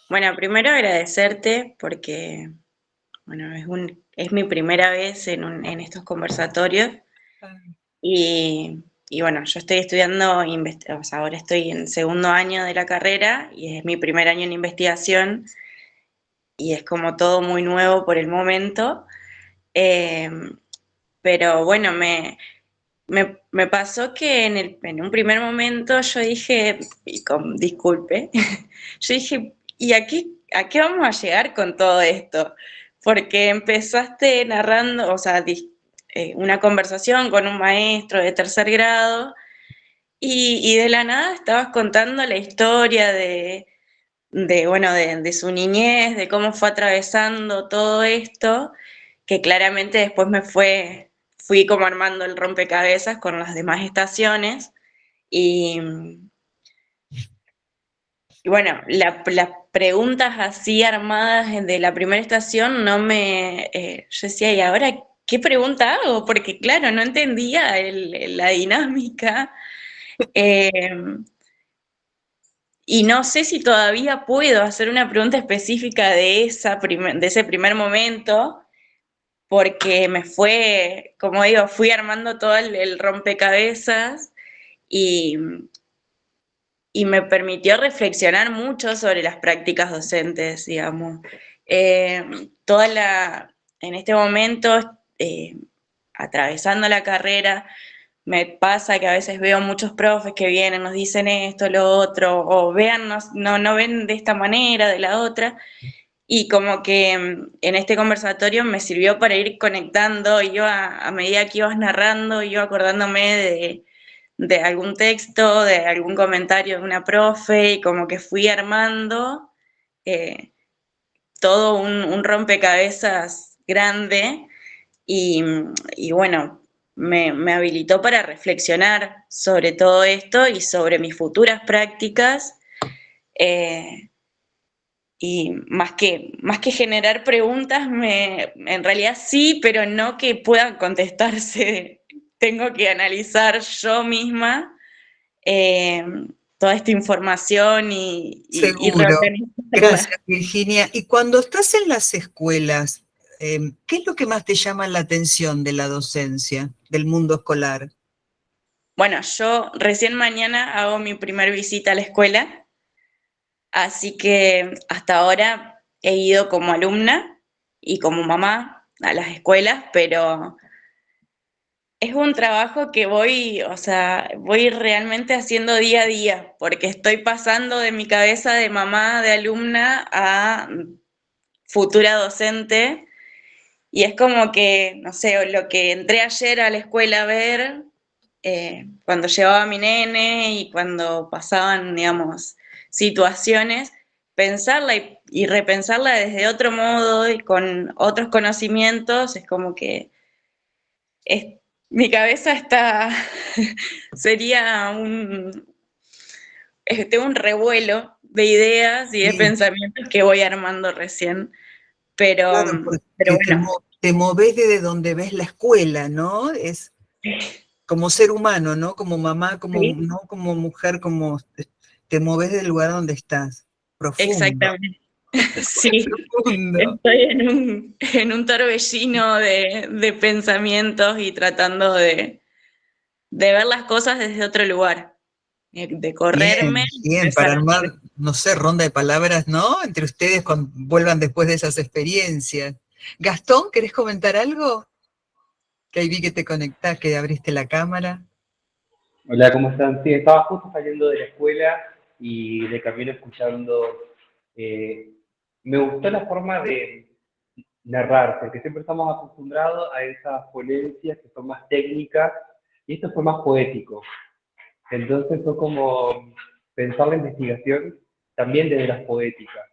Bueno, primero agradecerte porque, bueno, es mi primera vez en estos conversatorios Y bueno, yo estoy estudiando, o sea, ahora estoy en segundo año de la carrera y es mi primer año en investigación y es como todo muy nuevo por el momento. Eh, pero bueno, me pasó que en un primer momento yo dije, y disculpe, yo dije, ¿y a qué vamos a llegar con todo esto? Porque empezaste narrando, o sea, una conversación con un maestro de tercer grado y de la nada estabas contando la historia bueno, de su niñez, de cómo fue atravesando todo esto, que claramente después fui como armando el rompecabezas con las demás estaciones y, y bueno, las preguntas así armadas de la primera estación yo decía, ¿y ahora qué pregunta hago? Porque claro, no entendía la dinámica. Eh, Y no sé si todavía puedo hacer una pregunta específica de de ese primer momento, porque como digo, fui armando todo el rompecabezas y, y me permitió reflexionar mucho sobre las prácticas docentes, digamos. Eh, en este momento, atravesando la carrera, me pasa que a veces veo muchos profes que vienen, nos dicen esto, lo otro, o vean, no ven de esta manera, de la otra, y como que en este conversatorio me sirvió para ir conectando, y yo a medida que ibas narrando, iba acordándome de algún texto, de algún comentario de una profe, y como que fui armando eh, todo un rompecabezas grande, y, y bueno, me habilitó para reflexionar sobre todo esto y sobre mis futuras prácticas, y más que generar preguntas, en realidad sí, pero no que puedan contestarse. Tengo que analizar yo misma eh, toda esta información y Seguro. reorganizarla. Gracias, Virginia. Y cuando estás en las escuelas, ¿qué es lo que más te llama la atención de la docencia, del mundo escolar? Bueno, yo recién mañana hago mi primer visita a la escuela, así que hasta ahora he ido como alumna y como mamá a las escuelas, pero es un trabajo que o sea, voy realmente haciendo día a día, porque estoy pasando de mi cabeza de mamá, de alumna, a futura docente, y es como que, no sé, lo que entré ayer a la escuela a ver, cuando llevaba a mi nene y cuando pasaban, digamos, situaciones, pensarla y repensarla desde otro modo y con otros conocimientos, es como que es- mi cabeza sería un revuelo de ideas y de Sí, pensamientos que voy armando recién, claro, pero porque bueno, te moves desde donde ves la escuela, ¿no? Es como ser humano, ¿no? Como mamá, sí, no como mujer, como te moves del lugar donde estás. Profundo, exactamente. Sí, profundo. estoy en un torbellino de pensamientos y tratando de ver las cosas desde otro lugar, de correrme, Bien, bien, para empezar a armar, no sé, ronda de palabras, ¿no? Entre ustedes cuando vuelvan después de esas experiencias. Gastón, ¿querés comentar algo? Que ahí vi que te conectás, que abriste la cámara. Hola, ¿cómo están? Sí, estaba justo saliendo de la escuela y de camino escuchando. eh, Me gustó la forma de narrar, porque siempre estamos acostumbrados a esas ponencias que son más técnicas y esto fue más poético. Entonces fue como pensar la investigación también desde las poéticas.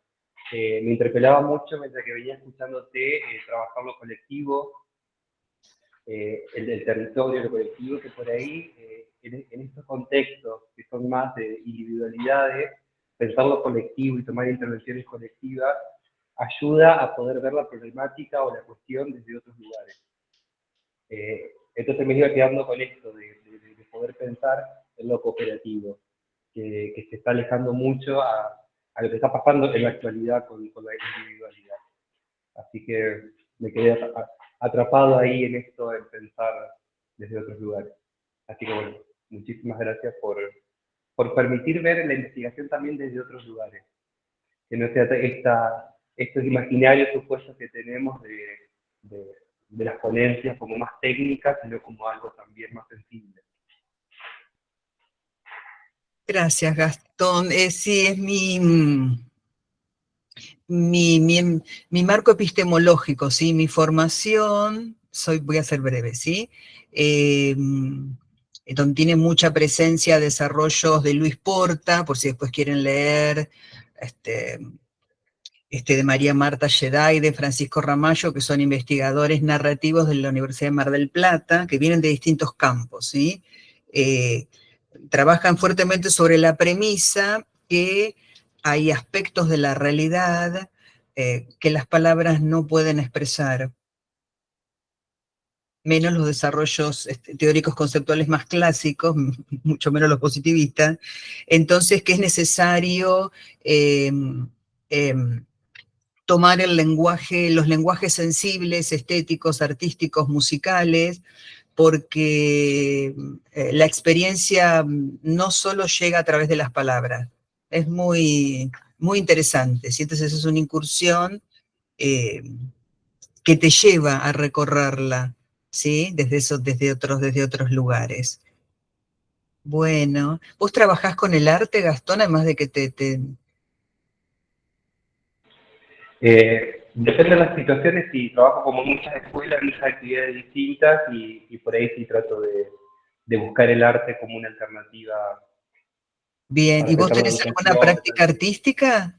Me interpelaba mucho mientras que venía escuchándote trabajar lo colectivo, el territorio, lo colectivo, que por ahí, en estos contextos que son más de individualidades, pensar lo colectivo y tomar intervenciones colectivas ayuda a poder ver la problemática o la cuestión desde otros lugares. Entonces me iba quedando con esto de poder pensar en lo cooperativo, que se está alejando mucho a lo que está pasando en la actualidad con la individualidad. Así que me quedé atrapado ahí en esto, en pensar desde otros lugares. Así que bueno, muchísimas gracias por permitir ver la investigación también desde otros lugares, que no sea estos imaginarios supuestos que tenemos de, de las ponencias como más técnicas, sino como algo también más sensible. Gracias, Gastón. Sí, es mi marco epistemológico, ¿sí? Mi formación, voy a ser breve, ¿sí? Donde tiene mucha presencia desarrollos de Luis Porta, por si después quieren leer, de María Marta Yeday, de Francisco Ramallo, que son investigadores narrativos de la Universidad de Mar del Plata, que vienen de distintos campos, ¿sí? Trabajan fuertemente sobre la premisa que hay aspectos de la realidad que las palabras no pueden expresar, menos los desarrollos teóricos conceptuales más clásicos, mucho menos los positivistas, entonces que es necesario tomar el lenguaje, los lenguajes sensibles, estéticos, artísticos, musicales, porque la experiencia no solo llega a través de las palabras, es muy, muy interesante, ¿sí? Entonces es una incursión que te lleva a recorrerla, ¿sí? Desde otros lugares. Bueno, ¿vos trabajás con el arte, Gastón, además de que Depende de las situaciones, y trabajo como en muchas escuelas, en muchas actividades distintas, y por ahí sí trato de buscar el arte como una alternativa Bien, ¿y para vos pensar la tenés alguna educación. práctica artística?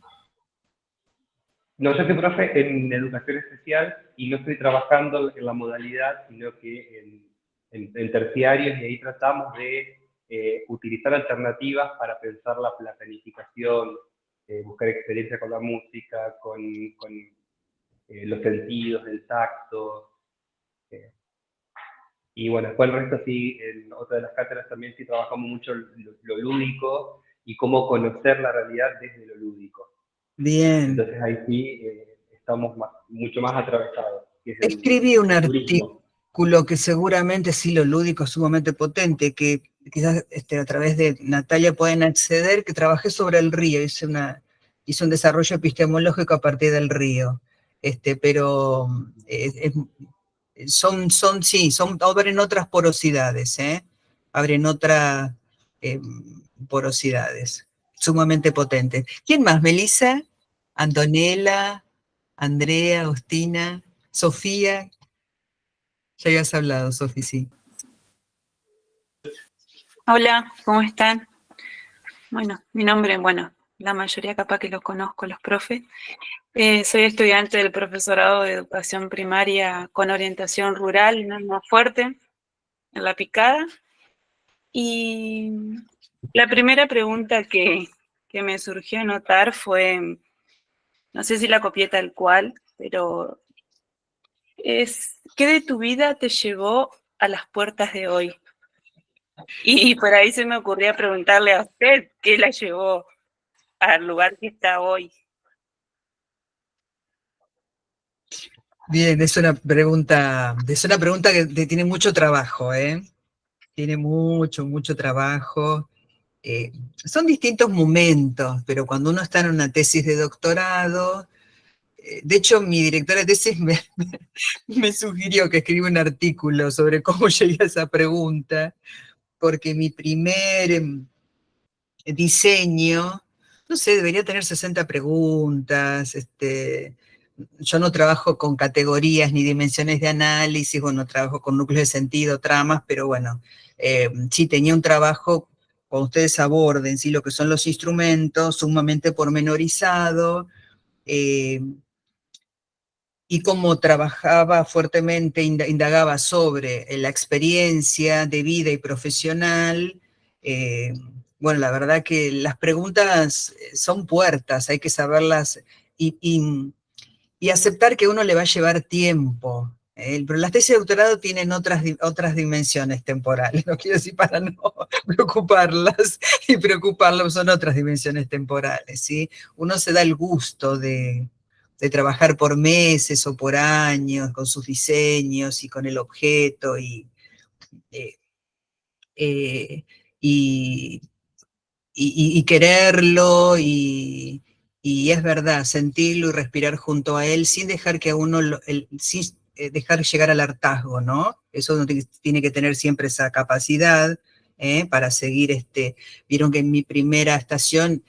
No, yo soy profe en educación especial y no estoy trabajando en la modalidad, sino que en terciarios, y ahí tratamos de utilizar alternativas para pensar la planificación, buscar experiencia con la música, con los sentidos, el tacto. eh, y bueno, después el resto sí, en otra de las cátedras también sí trabajamos mucho lo lúdico y cómo conocer la realidad desde lo lúdico. Bien. Entonces ahí sí estamos mucho más atravesados, que es Escribí un el turismo. artículo que seguramente sí, lo lúdico es sumamente potente, que quizás a través de Natalia pueden acceder, que trabajé sobre el río, hice un desarrollo epistemológico a partir del río. Pero abren otras porosidades, abren otras porosidades, sumamente potentes. ¿Quién más? ¿Melissa? ¿Antonella? ¿Andrea? ¿Agustina? ¿Sofía? Ya habías hablado, Sofi, sí. Hola, ¿cómo están? Bueno, mi nombre, la mayoría capaz que los conozco, los profes. Soy estudiante del profesorado de educación primaria con orientación rural en Almafuerte, en La Picada. Y la primera pregunta que me surgió anotar fue, no sé si la copié tal cual, pero ¿qué de tu vida te llevó a las puertas de hoy? Y por ahí se me ocurría preguntarle a usted qué la llevó al lugar que está hoy. Bien, es una pregunta que tiene mucho trabajo, Tiene mucho trabajo. Son distintos momentos, pero cuando uno está en una tesis de doctorado, de hecho mi directora de tesis me sugirió que escriba un artículo sobre cómo llegué a esa pregunta, porque mi primer diseño, no sé, debería tener 60 preguntas, yo no trabajo con categorías ni dimensiones de análisis, bueno, trabajo con núcleos de sentido, tramas, pero bueno, sí tenía un trabajo, cuando ustedes aborden, ¿sí? Lo que son los instrumentos, sumamente pormenorizado, y cómo trabajaba fuertemente, indagaba sobre la experiencia de vida y profesional. Bueno, la verdad que las preguntas son puertas, hay que saberlas y aceptar que uno le va a llevar tiempo. Pero las tesis de doctorado tienen otras dimensiones temporales, no quiero decir para no preocuparlas y preocuparlos, son otras dimensiones temporales, ¿sí? Uno se da el gusto de trabajar por meses o por años con sus diseños y con el objeto, y y, y quererlo, y es verdad, sentirlo y respirar junto a él sin dejar que a uno, sin dejar llegar al hartazgo, ¿no? Eso uno tiene que tener siempre esa capacidad para seguir, vieron que en mi primera estación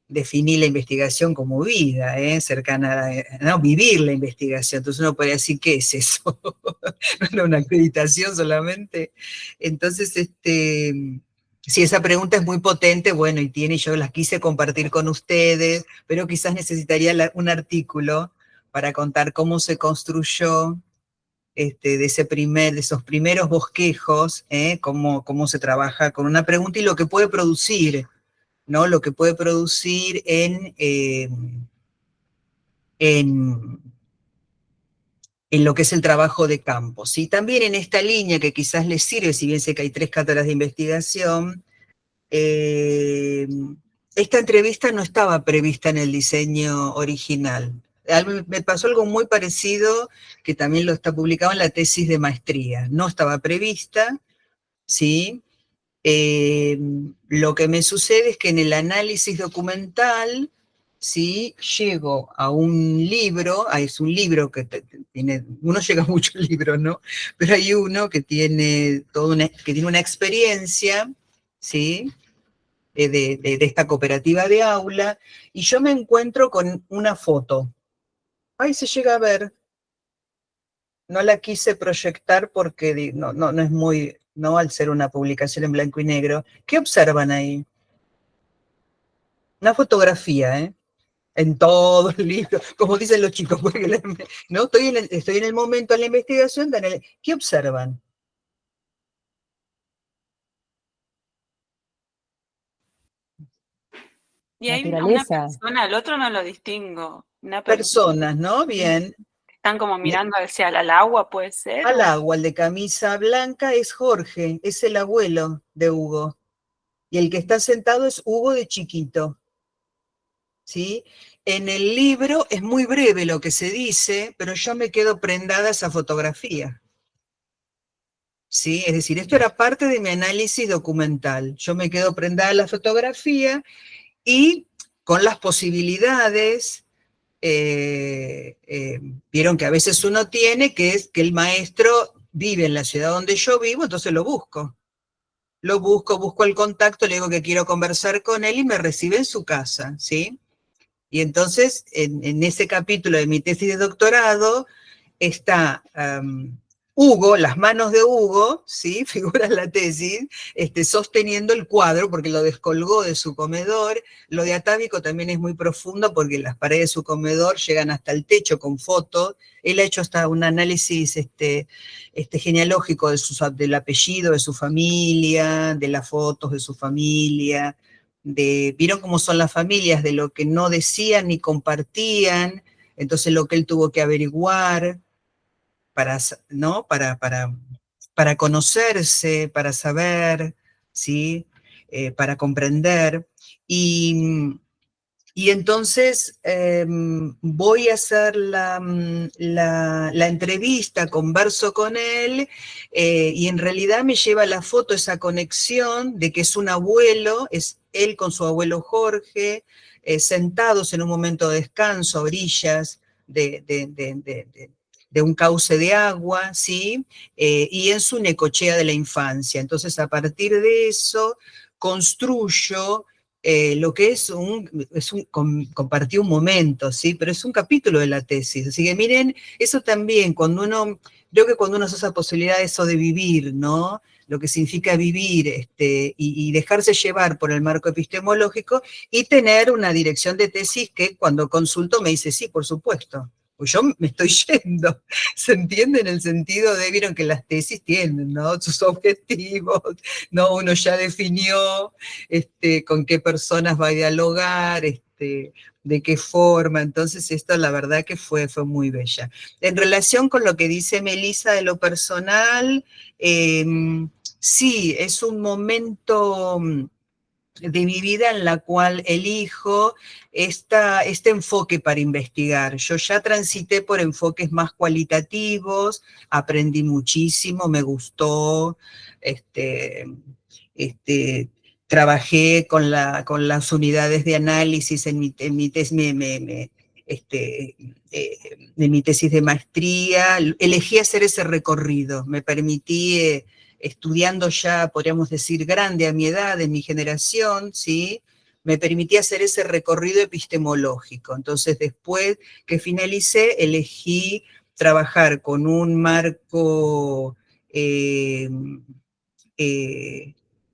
definí la investigación como vida, cercana a, no, vivir la investigación. Entonces uno podría decir, ¿qué es eso? No era una acreditación solamente. Entonces, si esa pregunta es muy potente, bueno, y yo las quise compartir con ustedes, pero quizás necesitaría un artículo para contar cómo se construyó de esos primeros bosquejos, cómo se trabaja con una pregunta y lo que puede producir, ¿no? Lo que puede producir en lo que es el trabajo de campo. ¿Sí? También en esta línea que quizás les sirve, si bien sé que hay 3 cátedras de investigación, esta entrevista no estaba prevista en el diseño original. Me pasó algo muy parecido, que también lo está publicado en la tesis de maestría. No estaba prevista, ¿sí? Lo que me sucede es que en el análisis documental, ¿sí? Llego a un libro, es un libro que tiene, uno llega a muchos libros, ¿no? Pero hay uno que tiene, que tiene una experiencia, ¿sí? De esta cooperativa de aula, y yo me encuentro con una foto. Ahí se llega a ver. No la quise proyectar porque no es muy, no al ser una publicación en blanco y negro. ¿Qué observan ahí? Una fotografía, ¿eh? En todo el libro, como dicen los chicos, porque no estoy en el momento de la investigación. ¿Qué observan? Y hay una Naturaleza. persona, al otro no lo distingo. Una persona. Personas, ¿no? Bien. Están como mirando hacia al agua, ¿puede ser? Al agua, el de camisa blanca es Jorge, es el abuelo de Hugo. Y el que está sentado es Hugo de chiquito. ¿Sí? En el libro es muy breve lo que se dice, pero yo me quedo prendada a esa fotografía. ¿Sí? Es decir, esto era parte de mi análisis documental. Yo me quedo prendada a la fotografía y con las posibilidades, vieron que a veces uno tiene, que es que el maestro vive en la ciudad donde yo vivo, entonces lo busco. Busco el contacto, le digo que quiero conversar con él y me recibe en su casa, ¿sí? Y entonces, en ese capítulo de mi tesis de doctorado, está Hugo, las manos de Hugo, ¿sí? Figura en la tesis, sosteniendo el cuadro, porque lo descolgó de su comedor. Lo de Atávico también es muy profundo, porque las paredes de su comedor llegan hasta el techo con fotos. Él ha hecho hasta un análisis genealógico del apellido de su familia, de las fotos de su familia, vieron cómo son las familias, de lo que no decían ni compartían, entonces lo que él tuvo que averiguar ¿no? para conocerse, para saber, ¿sí? Para comprender. Y entonces voy a hacer la entrevista, converso con él, y en realidad me lleva la foto esa conexión de que es un abuelo, es él con su abuelo Jorge, sentados en un momento de descanso a orillas de un cauce de agua, ¿sí? Y en su necochea de la infancia. Entonces, a partir de eso, construyo lo que compartí un momento, ¿sí? Pero es un capítulo de la tesis. Así que miren, eso también, creo que cuando uno hace esa posibilidad eso de vivir, ¿no? Lo que significa vivir y dejarse llevar por el marco epistemológico y tener una dirección de tesis que cuando consulto me dice, sí, por supuesto. Pues yo me estoy yendo, ¿se entiende? En el sentido de, vieron que las tesis tienen, ¿no? Sus objetivos, ¿no? Uno ya definió con qué personas va a dialogar, de qué forma, entonces esto la verdad que fue muy bella. En relación con lo que dice Melissa de lo personal, sí, es un momento de mi vida en la cual elijo este enfoque para investigar. Yo ya transité por enfoques más cualitativos, aprendí muchísimo, me gustó, trabajé con las unidades de análisis en mi tesis, de mi tesis de maestría. Elegí hacer ese recorrido, me permití, estudiando ya, podríamos decir, grande a mi edad, en mi generación, ¿sí? Me permití hacer ese recorrido epistemológico. Entonces, después que finalicé, elegí trabajar con un marco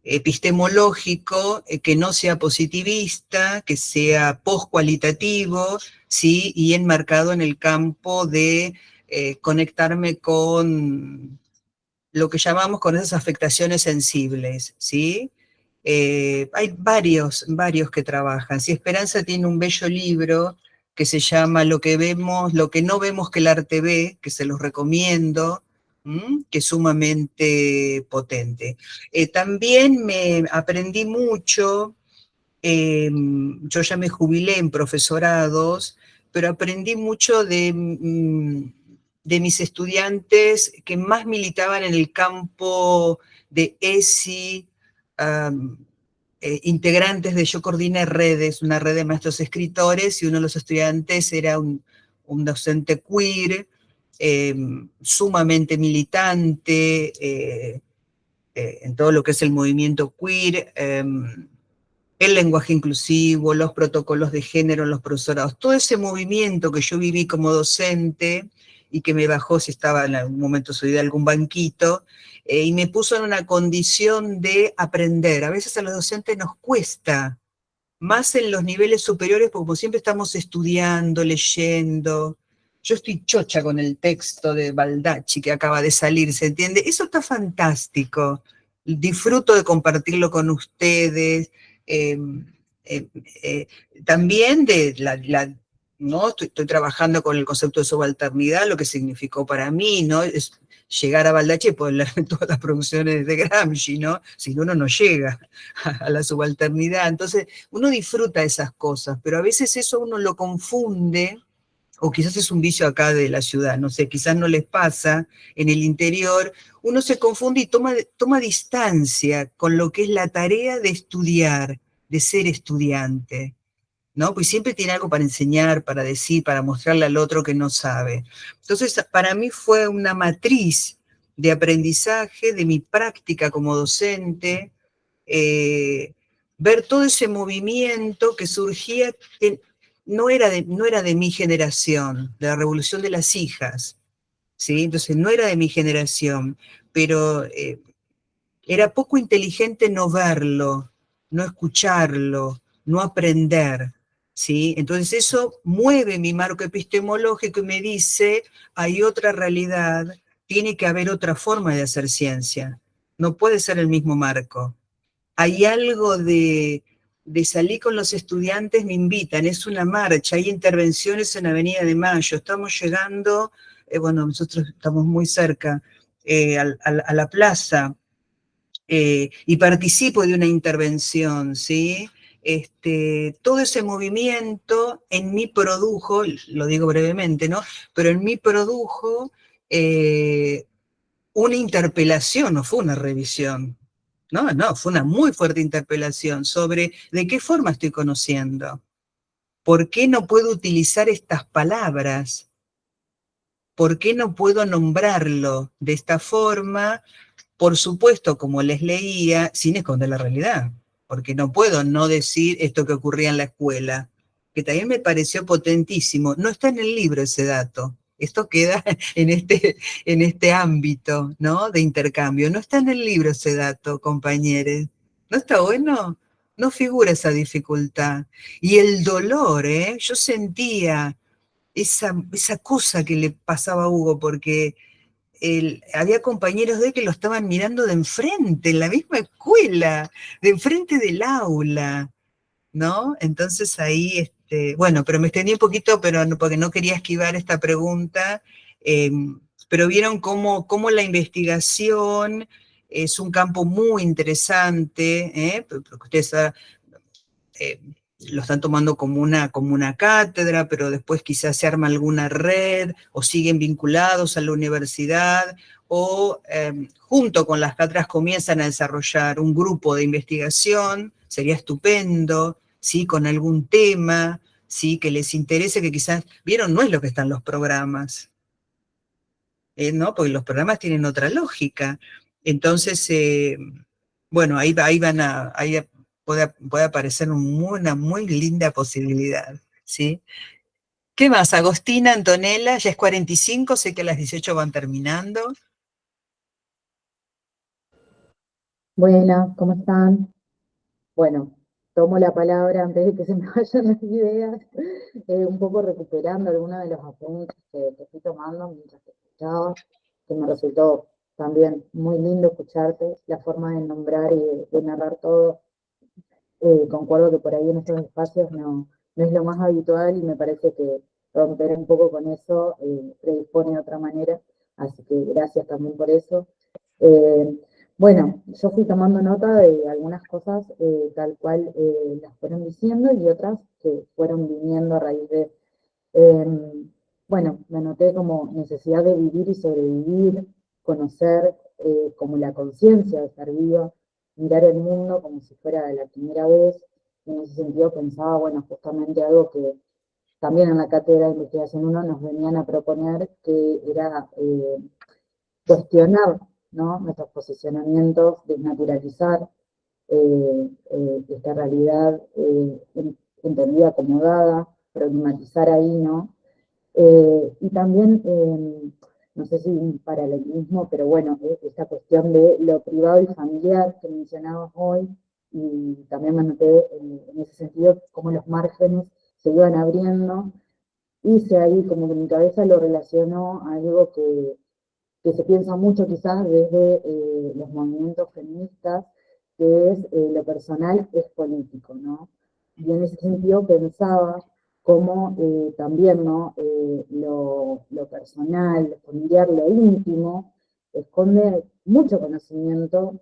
epistemológico que no sea positivista, que sea postcualitativo, ¿sí? Y enmarcado en el campo de conectarme con lo que llamamos con esas afectaciones sensibles, ¿sí? Hay varios que trabajan. Si Esperanza tiene un bello libro que se llama Lo que no vemos que el arte ve, que se los recomiendo, que es sumamente potente. También me aprendí mucho, yo ya me jubilé en profesorados, pero aprendí mucho de mis estudiantes que más militaban en el campo de ESI, integrantes de Yo Coordiné Redes, una red de maestros escritores, y uno de los estudiantes era un docente queer, sumamente militante en todo lo que es el movimiento queer, el lenguaje inclusivo, los protocolos de género en los profesorados, todo ese movimiento que yo viví como docente y que me bajó si estaba en algún momento subí de algún banquito, y me puso en una condición de aprender. A veces a los docentes nos cuesta, más en los niveles superiores, porque como siempre estamos estudiando, leyendo. Yo estoy chocha con el texto de Baldacci que acaba de salir, ¿se entiende? Eso está fantástico. Disfruto de compartirlo con ustedes. También ¿no? Estoy trabajando con el concepto de subalternidad, lo que significó para mí, ¿no? Es llegar a Baldacci y poder leer todas las producciones de Gramsci, ¿no? Si no, uno no llega a la subalternidad. Entonces, uno disfruta esas cosas, pero a veces eso uno lo confunde, o quizás es un vicio acá de la ciudad, no sé, quizás no les pasa en el interior, uno se confunde y toma distancia con lo que es la tarea de estudiar, de ser estudiante, ¿no? Pues siempre tiene algo para enseñar, para decir, para mostrarle al otro que no sabe. Entonces, para mí fue una matriz de aprendizaje de mi práctica como docente, ver todo ese movimiento que surgía, que no era de mi generación, de la Revolución de las Hijas, ¿sí? Entonces no era de mi generación, pero era poco inteligente no verlo, no escucharlo, no aprender, ¿sí? Entonces eso mueve mi marco epistemológico y me dice, hay otra realidad, tiene que haber otra forma de hacer ciencia, no puede ser el mismo marco. Hay algo de salir con los estudiantes, me invitan, es una marcha, hay intervenciones en Avenida de Mayo, estamos llegando, bueno, nosotros estamos muy cerca, a la plaza, y participo de una intervención, ¿sí? Todo ese movimiento en mí produjo, lo digo brevemente, ¿no? Pero en mí produjo una interpelación, no fue una revisión. No, fue una muy fuerte interpelación sobre de qué forma estoy conociendo. ¿Por qué no puedo utilizar estas palabras? ¿Por qué no puedo nombrarlo de esta forma? Por supuesto, como les leía, sin esconder la realidad, porque no puedo no decir esto que ocurría en la escuela, que también me pareció potentísimo. No está en el libro ese dato. Esto queda en este ámbito, ¿no? De intercambio. No está en el libro ese dato, compañeros. ¿No está bueno? No figura esa dificultad. Y el dolor, ¿eh? Yo sentía esa cosa que le pasaba a Hugo, porque había compañeros de él que lo estaban mirando de enfrente, en la misma escuela, de enfrente del aula, ¿no? Entonces ahí, bueno, pero me extendí un poquito, pero no, porque no quería esquivar esta pregunta, pero vieron cómo la investigación es un campo muy interesante, porque ustedes lo están tomando como una cátedra, pero después quizás se arma alguna red, o siguen vinculados a la universidad, o junto con las cátedras comienzan a desarrollar un grupo de investigación, sería estupendo, ¿sí? Con algún tema, ¿sí? Que les interese, que quizás, vieron, no es lo que están los programas, ¿no? Porque los programas tienen otra lógica. Entonces, bueno, ahí puede aparecer una muy linda posibilidad, ¿sí? ¿Qué más? Agostina, Antonella, ya es 45, sé que a las 18 van terminando. Buenas, ¿cómo están? Bueno, tomo la palabra antes de que se me vayan las ideas, un poco recuperando algunos de los apuntes que fui tomando mientras te escuchaba, que me resultó también muy lindo escucharte, la forma de nombrar y de narrar todo. Concuerdo que por ahí en estos espacios no es lo más habitual y me parece que romper un poco con eso predispone de otra manera, así que gracias también por eso. Eh, bueno, yo fui tomando nota de algunas cosas tal cual las fueron diciendo y otras que fueron viniendo a raíz de, bueno, me anoté como necesidad de vivir y sobrevivir, conocer como la conciencia de estar vivo, mirar el mundo como si fuera la primera vez. Y en ese sentido pensaba, bueno, justamente algo que también en la cátedra de investigación 1 nos venían a proponer, que era cuestionar, ¿no? Nuestros posicionamientos, desnaturalizar esta realidad entendida como dada, problematizar ahí, ¿no? Y también, no sé si un paralelismo, pero bueno, esta cuestión de lo privado y familiar que mencionabas hoy, y también me noté en ese sentido cómo los márgenes se iban abriendo, hice ahí como que mi cabeza lo relacionó a algo que se piensa mucho quizás desde los movimientos feministas, que es lo personal es político, ¿no? Y en ese sentido pensaba cómo también, ¿no? Lo personal, lo familiar, lo íntimo, esconde mucho conocimiento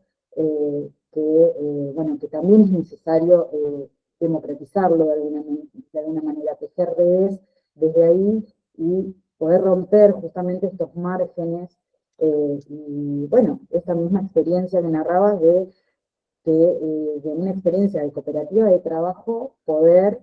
bueno, que también es necesario democratizarlo de alguna manera, tejer redes desde ahí y poder romper justamente estos márgenes y bueno, esta misma experiencia que narrabas de una experiencia de cooperativa de trabajo, poder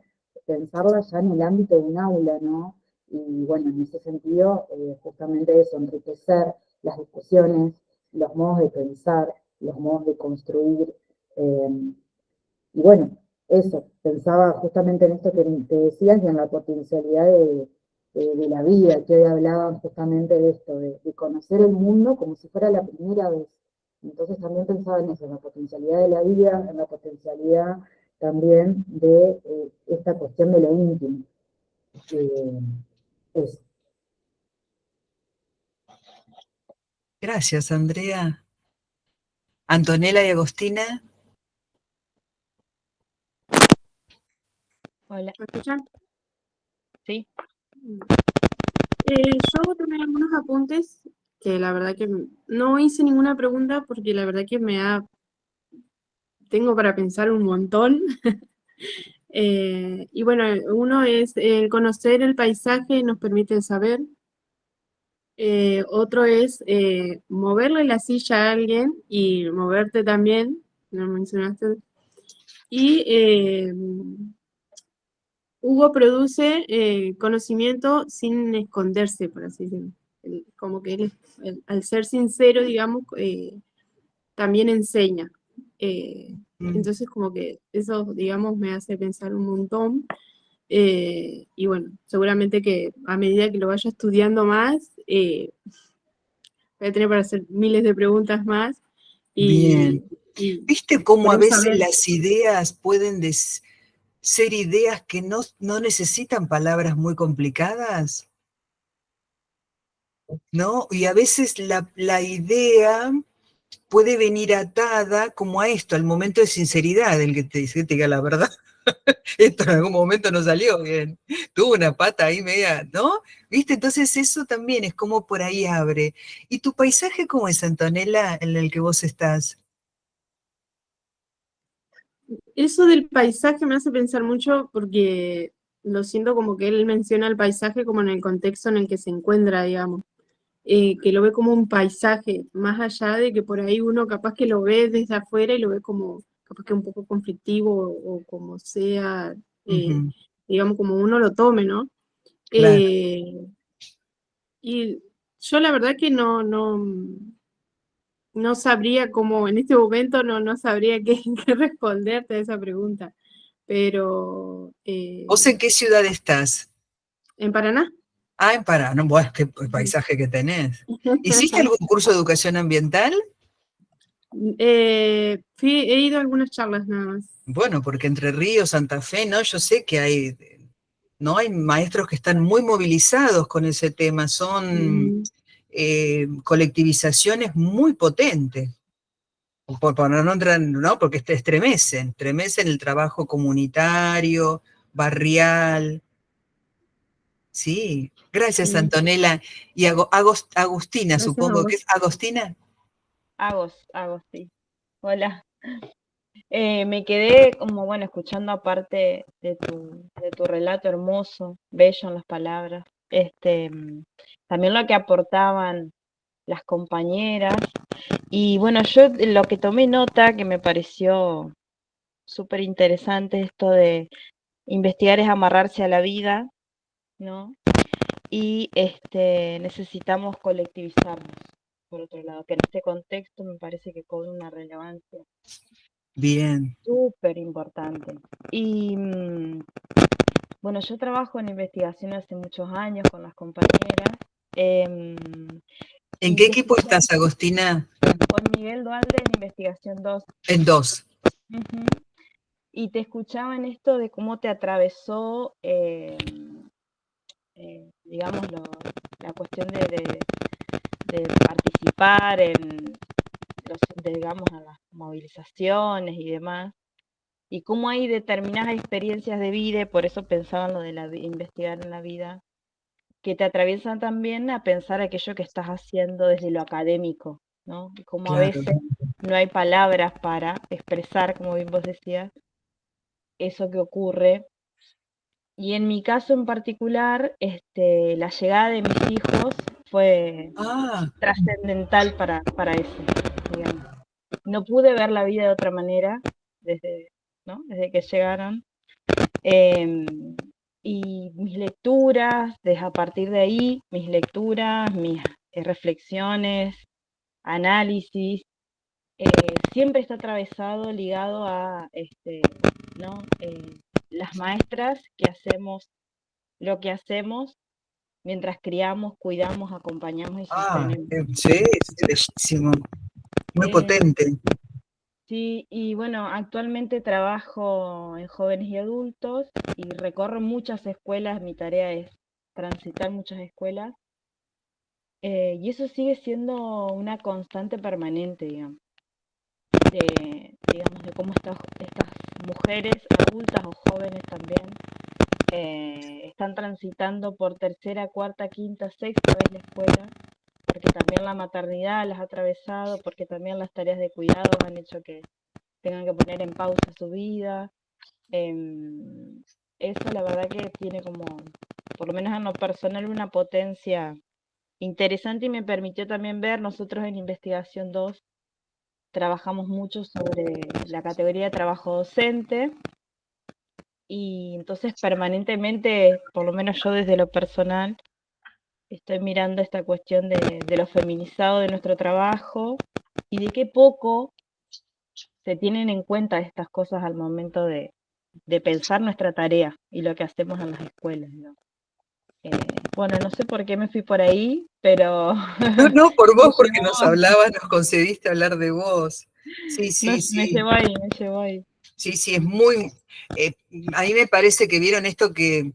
pensarla ya en el ámbito de un aula, ¿no? Y bueno, en ese sentido, justamente eso, enriquecer las discusiones, los modos de pensar, los modos de construir. Y bueno, eso, pensaba justamente en esto que te decías y en la potencialidad de la vida, que hoy hablaban justamente de esto, de conocer el mundo como si fuera la primera vez. Entonces también pensaba en eso, en la potencialidad de la vida, en la potencialidad también de esta cuestión de lo íntimo. Eso. Gracias, Andrea. Antonella y Agostina. Hola, ¿me escuchan? Sí. Yo tomé algunos apuntes que la verdad que no hice ninguna pregunta porque la verdad que tengo para pensar un montón. Y bueno, uno es el conocer el paisaje nos permite saber. Otro es moverle la silla a alguien y moverte también, lo mencionaste. Y Hugo produce conocimiento sin esconderse, por así decirlo. Como que él, al ser sincero, digamos, también enseña. Entonces, como que eso, digamos, me hace pensar un montón. Y bueno, seguramente que a medida que lo vaya estudiando más, voy a tener para hacer miles de preguntas más. Bien. Y ¿Viste cómo a queremos veces saber. las ideas pueden ser ideas que no necesitan palabras muy complicadas? ¿No? Y a veces la idea puede venir atada como a esto, al momento de sinceridad, el que te dice que te diga la verdad. Esto en algún momento no salió bien, tuvo una pata ahí media, ¿no? ¿Viste? Entonces eso también es como por ahí abre. ¿Y tu paisaje cómo es, Antonella, en el que vos estás? Eso del paisaje me hace pensar mucho porque lo siento como que él menciona el paisaje como en el contexto en el que se encuentra, digamos. Que lo ve como un paisaje, más allá de que por ahí uno capaz que lo ve desde afuera y lo ve como capaz que un poco conflictivo o como sea, Ujú, digamos, como uno lo tome, ¿no? claro. Eh, y yo la verdad que no sabría cómo, en este momento no sabría qué, qué responderte a esa pregunta, pero ¿Vos en qué ciudad estás? en Paraná. Ah, en Paraná, no, bueno, qué paisaje que tenés. ¿Hiciste algún curso de educación ambiental? He ido a algunas charlas nada más. Bueno, porque Entre Ríos, Santa Fe, ¿no? Yo sé que hay, ¿no? Hay maestros que están muy movilizados con ese tema, son colectivizaciones muy potentes. Por no entrar, ¿no? Porque estremecen el trabajo comunitario, barrial. Sí, gracias, Sí. Antonella. Y Agustina, Gracias a supongo que vos. es Agostina. Agos, sí. Hola. Me quedé como, bueno, escuchando aparte de tu relato hermoso, bello en las palabras, también lo que aportaban las compañeras. Y bueno, yo lo que tomé nota, que me pareció súper interesante, esto de investigar es amarrarse a la vida, ¿no? Y necesitamos colectivizarnos, por otro lado, que en este contexto me parece que cobra una relevancia Bien. súper importante. Y bueno, yo trabajo en investigación hace muchos años con las compañeras. em, ¿En y qué te equipo escuchaba estás, Agostina? con Miguel Dualde en Investigación 2. En dos. Ujú. Y te escuchaba en esto de cómo te atravesó, digamos, la cuestión de participar en digamos, en las movilizaciones y demás. Y cómo hay determinadas experiencias de vida, y por eso pensaba en lo de investigar en la vida, que te atraviesan también a pensar aquello que estás haciendo desde lo académico, ¿no? Y cómo a Claro. veces no hay palabras para expresar, como bien vos decías, eso que ocurre. Y en mi caso en particular, la llegada de mis hijos fue Ah, trascendental para eso, digamos. No pude ver la vida de otra manera desde, ¿no? Desde que llegaron. Em, y mis lecturas, desde a partir de ahí, mis lecturas, mis reflexiones, análisis, siempre está atravesado, ligado a ¿no? Las maestras que hacemos lo que hacemos mientras criamos, cuidamos, acompañamos y sostenemos. sí, bellísimo. Muy Eh, potente. Sí, y bueno, actualmente trabajo en jóvenes y adultos y recorro muchas escuelas, mi tarea es transitar muchas escuelas, y eso sigue siendo una constante permanente, digamos, digamos, de cómo estas mujeres adultas o jóvenes también están transitando por tercera, cuarta, quinta, sexta vez la escuela, porque también la maternidad las ha atravesado, porque también las tareas de cuidado han hecho que tengan que poner en pausa su vida. Eso la verdad que tiene como, por lo menos en lo personal, una potencia interesante y me permitió también ver, nosotros en Investigación 2 trabajamos mucho sobre la categoría de trabajo docente y entonces permanentemente, por lo menos yo desde lo personal, estoy mirando esta cuestión de lo feminizado de nuestro trabajo y de qué poco se tienen en cuenta estas cosas al momento de pensar nuestra tarea y lo que hacemos en las escuelas, ¿no? Bueno, no sé por qué me fui por ahí, pero No, por me vos, porque nos llevó, hablabas, nos concediste hablar de vos. Sí, sí, me sí. llevó ahí, me llevó ahí. Sí, sí, es muy... a mí me parece que vieron esto que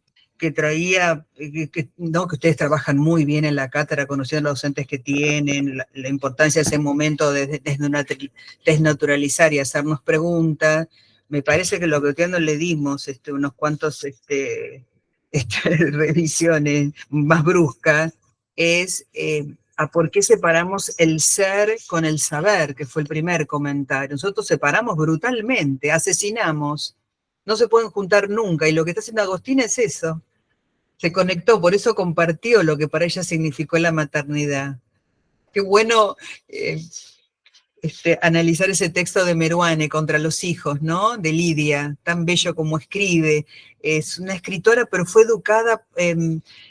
traía, no, que ustedes trabajan muy bien en la cátedra, conociendo a los docentes que tienen, la importancia de ese momento de desnaturalizar y hacernos preguntas. me parece que lo que no le dimos unos cuantos revisiones más bruscas, es a por qué separamos el ser con el saber, que fue el primer comentario. Nosotros separamos brutalmente, asesinamos, no se pueden juntar nunca, y lo que está haciendo Agostina es eso. Se conectó, por eso compartió lo que para ella significó la maternidad. Qué bueno analizar ese texto de Meruane contra los hijos, ¿no? De Lidia, tan bello como escribe. Es una escritora, pero fue educada,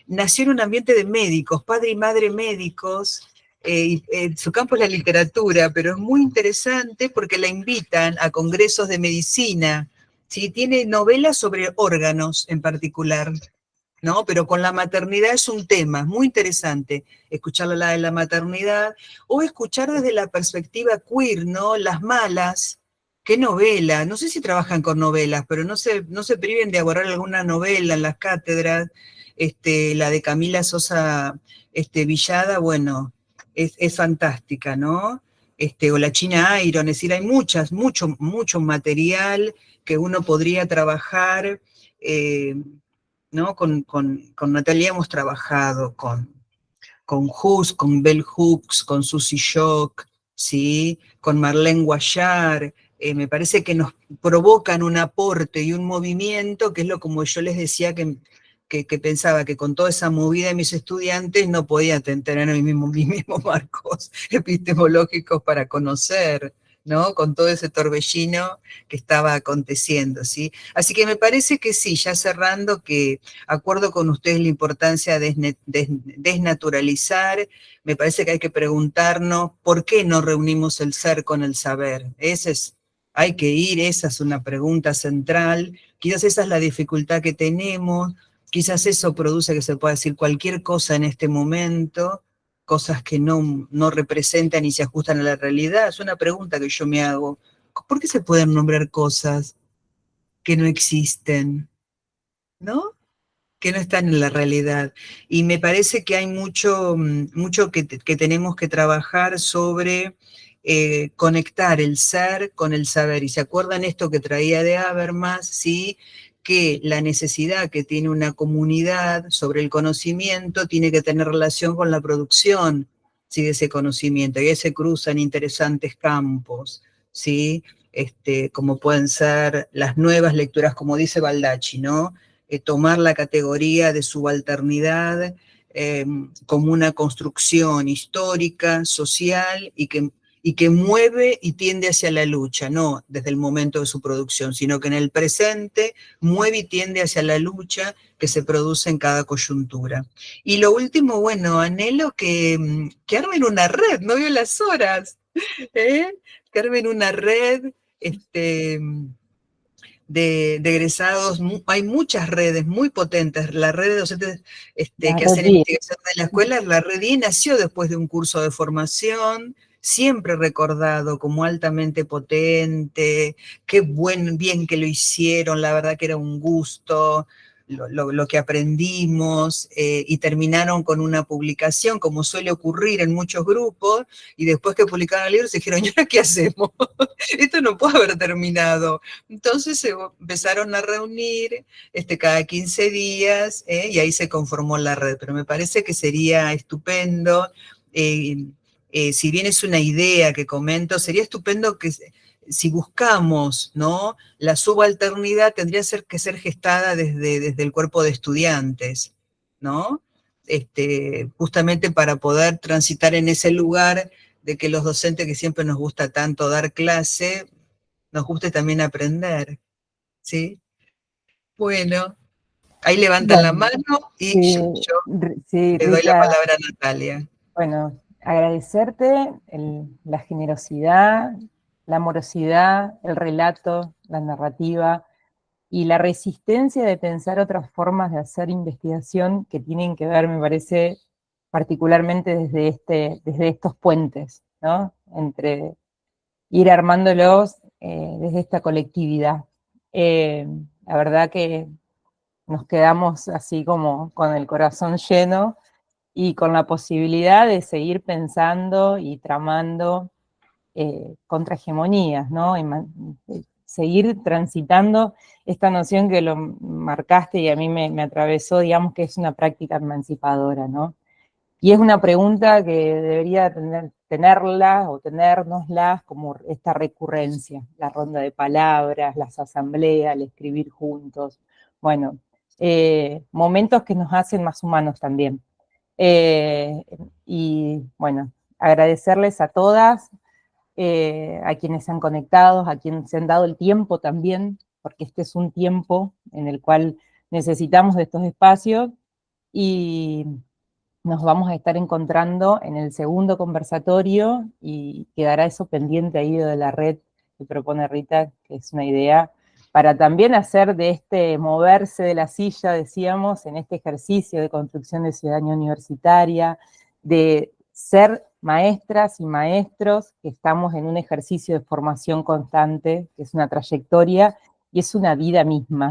nació en un ambiente de médicos, padre y madre médicos. Su campo es la literatura, pero es muy interesante porque la invitan a congresos de medicina, ¿sí? Tiene novelas sobre órganos en particular, ¿no? Pero con la maternidad es un tema muy interesante, escuchar la de la maternidad, o escuchar desde la perspectiva queer, ¿no? Las malas, qué novela, no sé si trabajan con novelas, pero no se priven de abordar alguna novela en las cátedras, la de Camila Sosa Villada, bueno, es fantástica, ¿no? O la China Iron, es decir, hay mucho material que uno podría trabajar, ¿no? Con Natalia hemos trabajado con Hus, con Bell Hooks, con Susie Shock, ¿sí? Con Marlene Guayar. Me parece que nos provocan un aporte y un movimiento, que es lo como yo les decía que pensaba que con toda esa movida de mis estudiantes no podía tener mis mismos marcos epistemológicos para conocer, ¿no? Con todo ese torbellino que estaba aconteciendo, ¿sí? Así que me parece que sí, ya cerrando, que acuerdo con ustedes la importancia de desnaturalizar, me parece que hay que preguntarnos por qué no reunimos el ser con el saber. Esa es una pregunta central, quizás esa es la dificultad que tenemos, quizás eso produce que se pueda decir cualquier cosa en este momento, cosas que no representan y se ajustan a la realidad. Es una pregunta que yo me hago. ¿Por qué se pueden nombrar cosas que no existen? ¿No? Que no están en la realidad. Y me parece que hay mucho que tenemos que trabajar sobre conectar el ser con el saber. Y se acuerdan esto que traía de Habermas, ¿sí? Que la necesidad que tiene una comunidad sobre el conocimiento tiene que tener relación con la producción, ¿sí? De ese conocimiento. Y ahí se cruzan interesantes campos, ¿sí? Como pueden ser las nuevas lecturas, como dice Baldacci, ¿no? Tomar la categoría de subalternidad como una construcción histórica, social, y que mueve y tiende hacia la lucha, no desde el momento de su producción, sino que en el presente mueve y tiende hacia la lucha que se produce en cada coyuntura. Y lo último, bueno, anhelo que armen una red, no veo las horas, que armen una red, de egresados, hay muchas redes muy potentes. La red de docentes que hacen investigación de la escuela, la red I nació después de un curso de formación, siempre recordado como altamente potente, qué bien que lo hicieron, la verdad que era un gusto lo que aprendimos, y terminaron con una publicación, como suele ocurrir en muchos grupos, y después que publicaron el libro se dijeron, ¿y ahora qué hacemos? Esto no puede haber terminado. Entonces se empezaron a reunir cada 15 días, y ahí se conformó la red. Pero me parece que sería estupendo, si bien es una idea que comento, sería estupendo que si buscamos, ¿no? La subalternidad tendría que ser gestada desde el cuerpo de estudiantes, ¿no? Justamente para poder transitar en ese lugar de que los docentes que siempre nos gusta tanto dar clase, nos guste también aprender, ¿sí? Bueno, ahí levantan la mano y yo le doy la palabra a Natalia. Bueno, agradecerte la generosidad, la amorosidad, el relato, la narrativa y la resistencia de pensar otras formas de hacer investigación que tienen que ver, me parece, particularmente desde estos puentes, ¿no? Entre ir armándolos desde esta colectividad. La verdad que nos quedamos así como con el corazón lleno y con la posibilidad de seguir pensando y tramando contrahegemonías, ¿no? seguir transitando esta noción que lo marcaste y a mí me atravesó, digamos que es una práctica emancipadora, ¿no? Y es una pregunta que debería tenerla o tenérnosla como esta recurrencia, la ronda de palabras, las asambleas, el escribir juntos, bueno, momentos que nos hacen más humanos también. Y bueno, agradecerles a todas, a quienes se han conectado, a quienes se han dado el tiempo también, porque este es un tiempo en el cual necesitamos de estos espacios, y nos vamos a estar encontrando en el segundo conversatorio, y quedará eso pendiente ahí de la red que propone Rita, que es una idea para también hacer de este moverse de la silla, decíamos, en este ejercicio de construcción de ciudadanía universitaria, de ser maestras y maestros que estamos en un ejercicio de formación constante, que es una trayectoria y es una vida misma,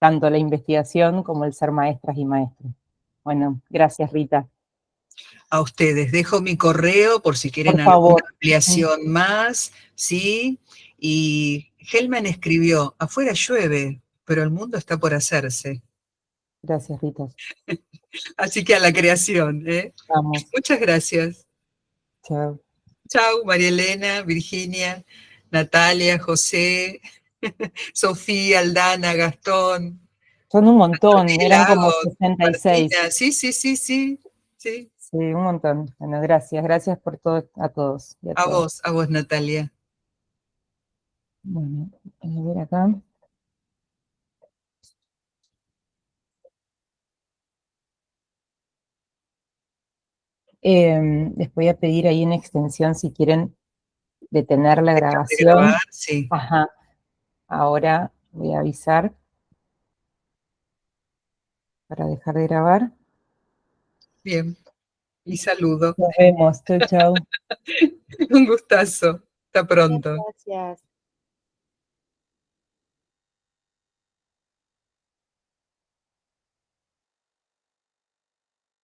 tanto la investigación como el ser maestras y maestros. Bueno, gracias, Rita. A ustedes, dejo mi correo por si quieren Por favor. alguna ampliación más, ¿sí? Y Helman escribió, afuera llueve, pero el mundo está por hacerse. Gracias, Rita. Así que a la creación, ¿eh? Vamos. Muchas gracias. Chao. Chao, María Elena, Virginia, Natalia, José, Sofía, Aldana, Gastón. Son un montón, eran como Lagos, 66. Martina, sí. Sí, un montón. Bueno, gracias por todo, a todos. Y A todas. vos, Natalia. Bueno, voy a ver acá. Les voy a pedir ahí en extensión si quieren detener la grabación. Grabar, sí. Ajá. Ahora voy a avisar para dejar de grabar. Bien. Y saludo. Nos vemos. Chau, chau. Un gustazo. Hasta pronto. Gracias.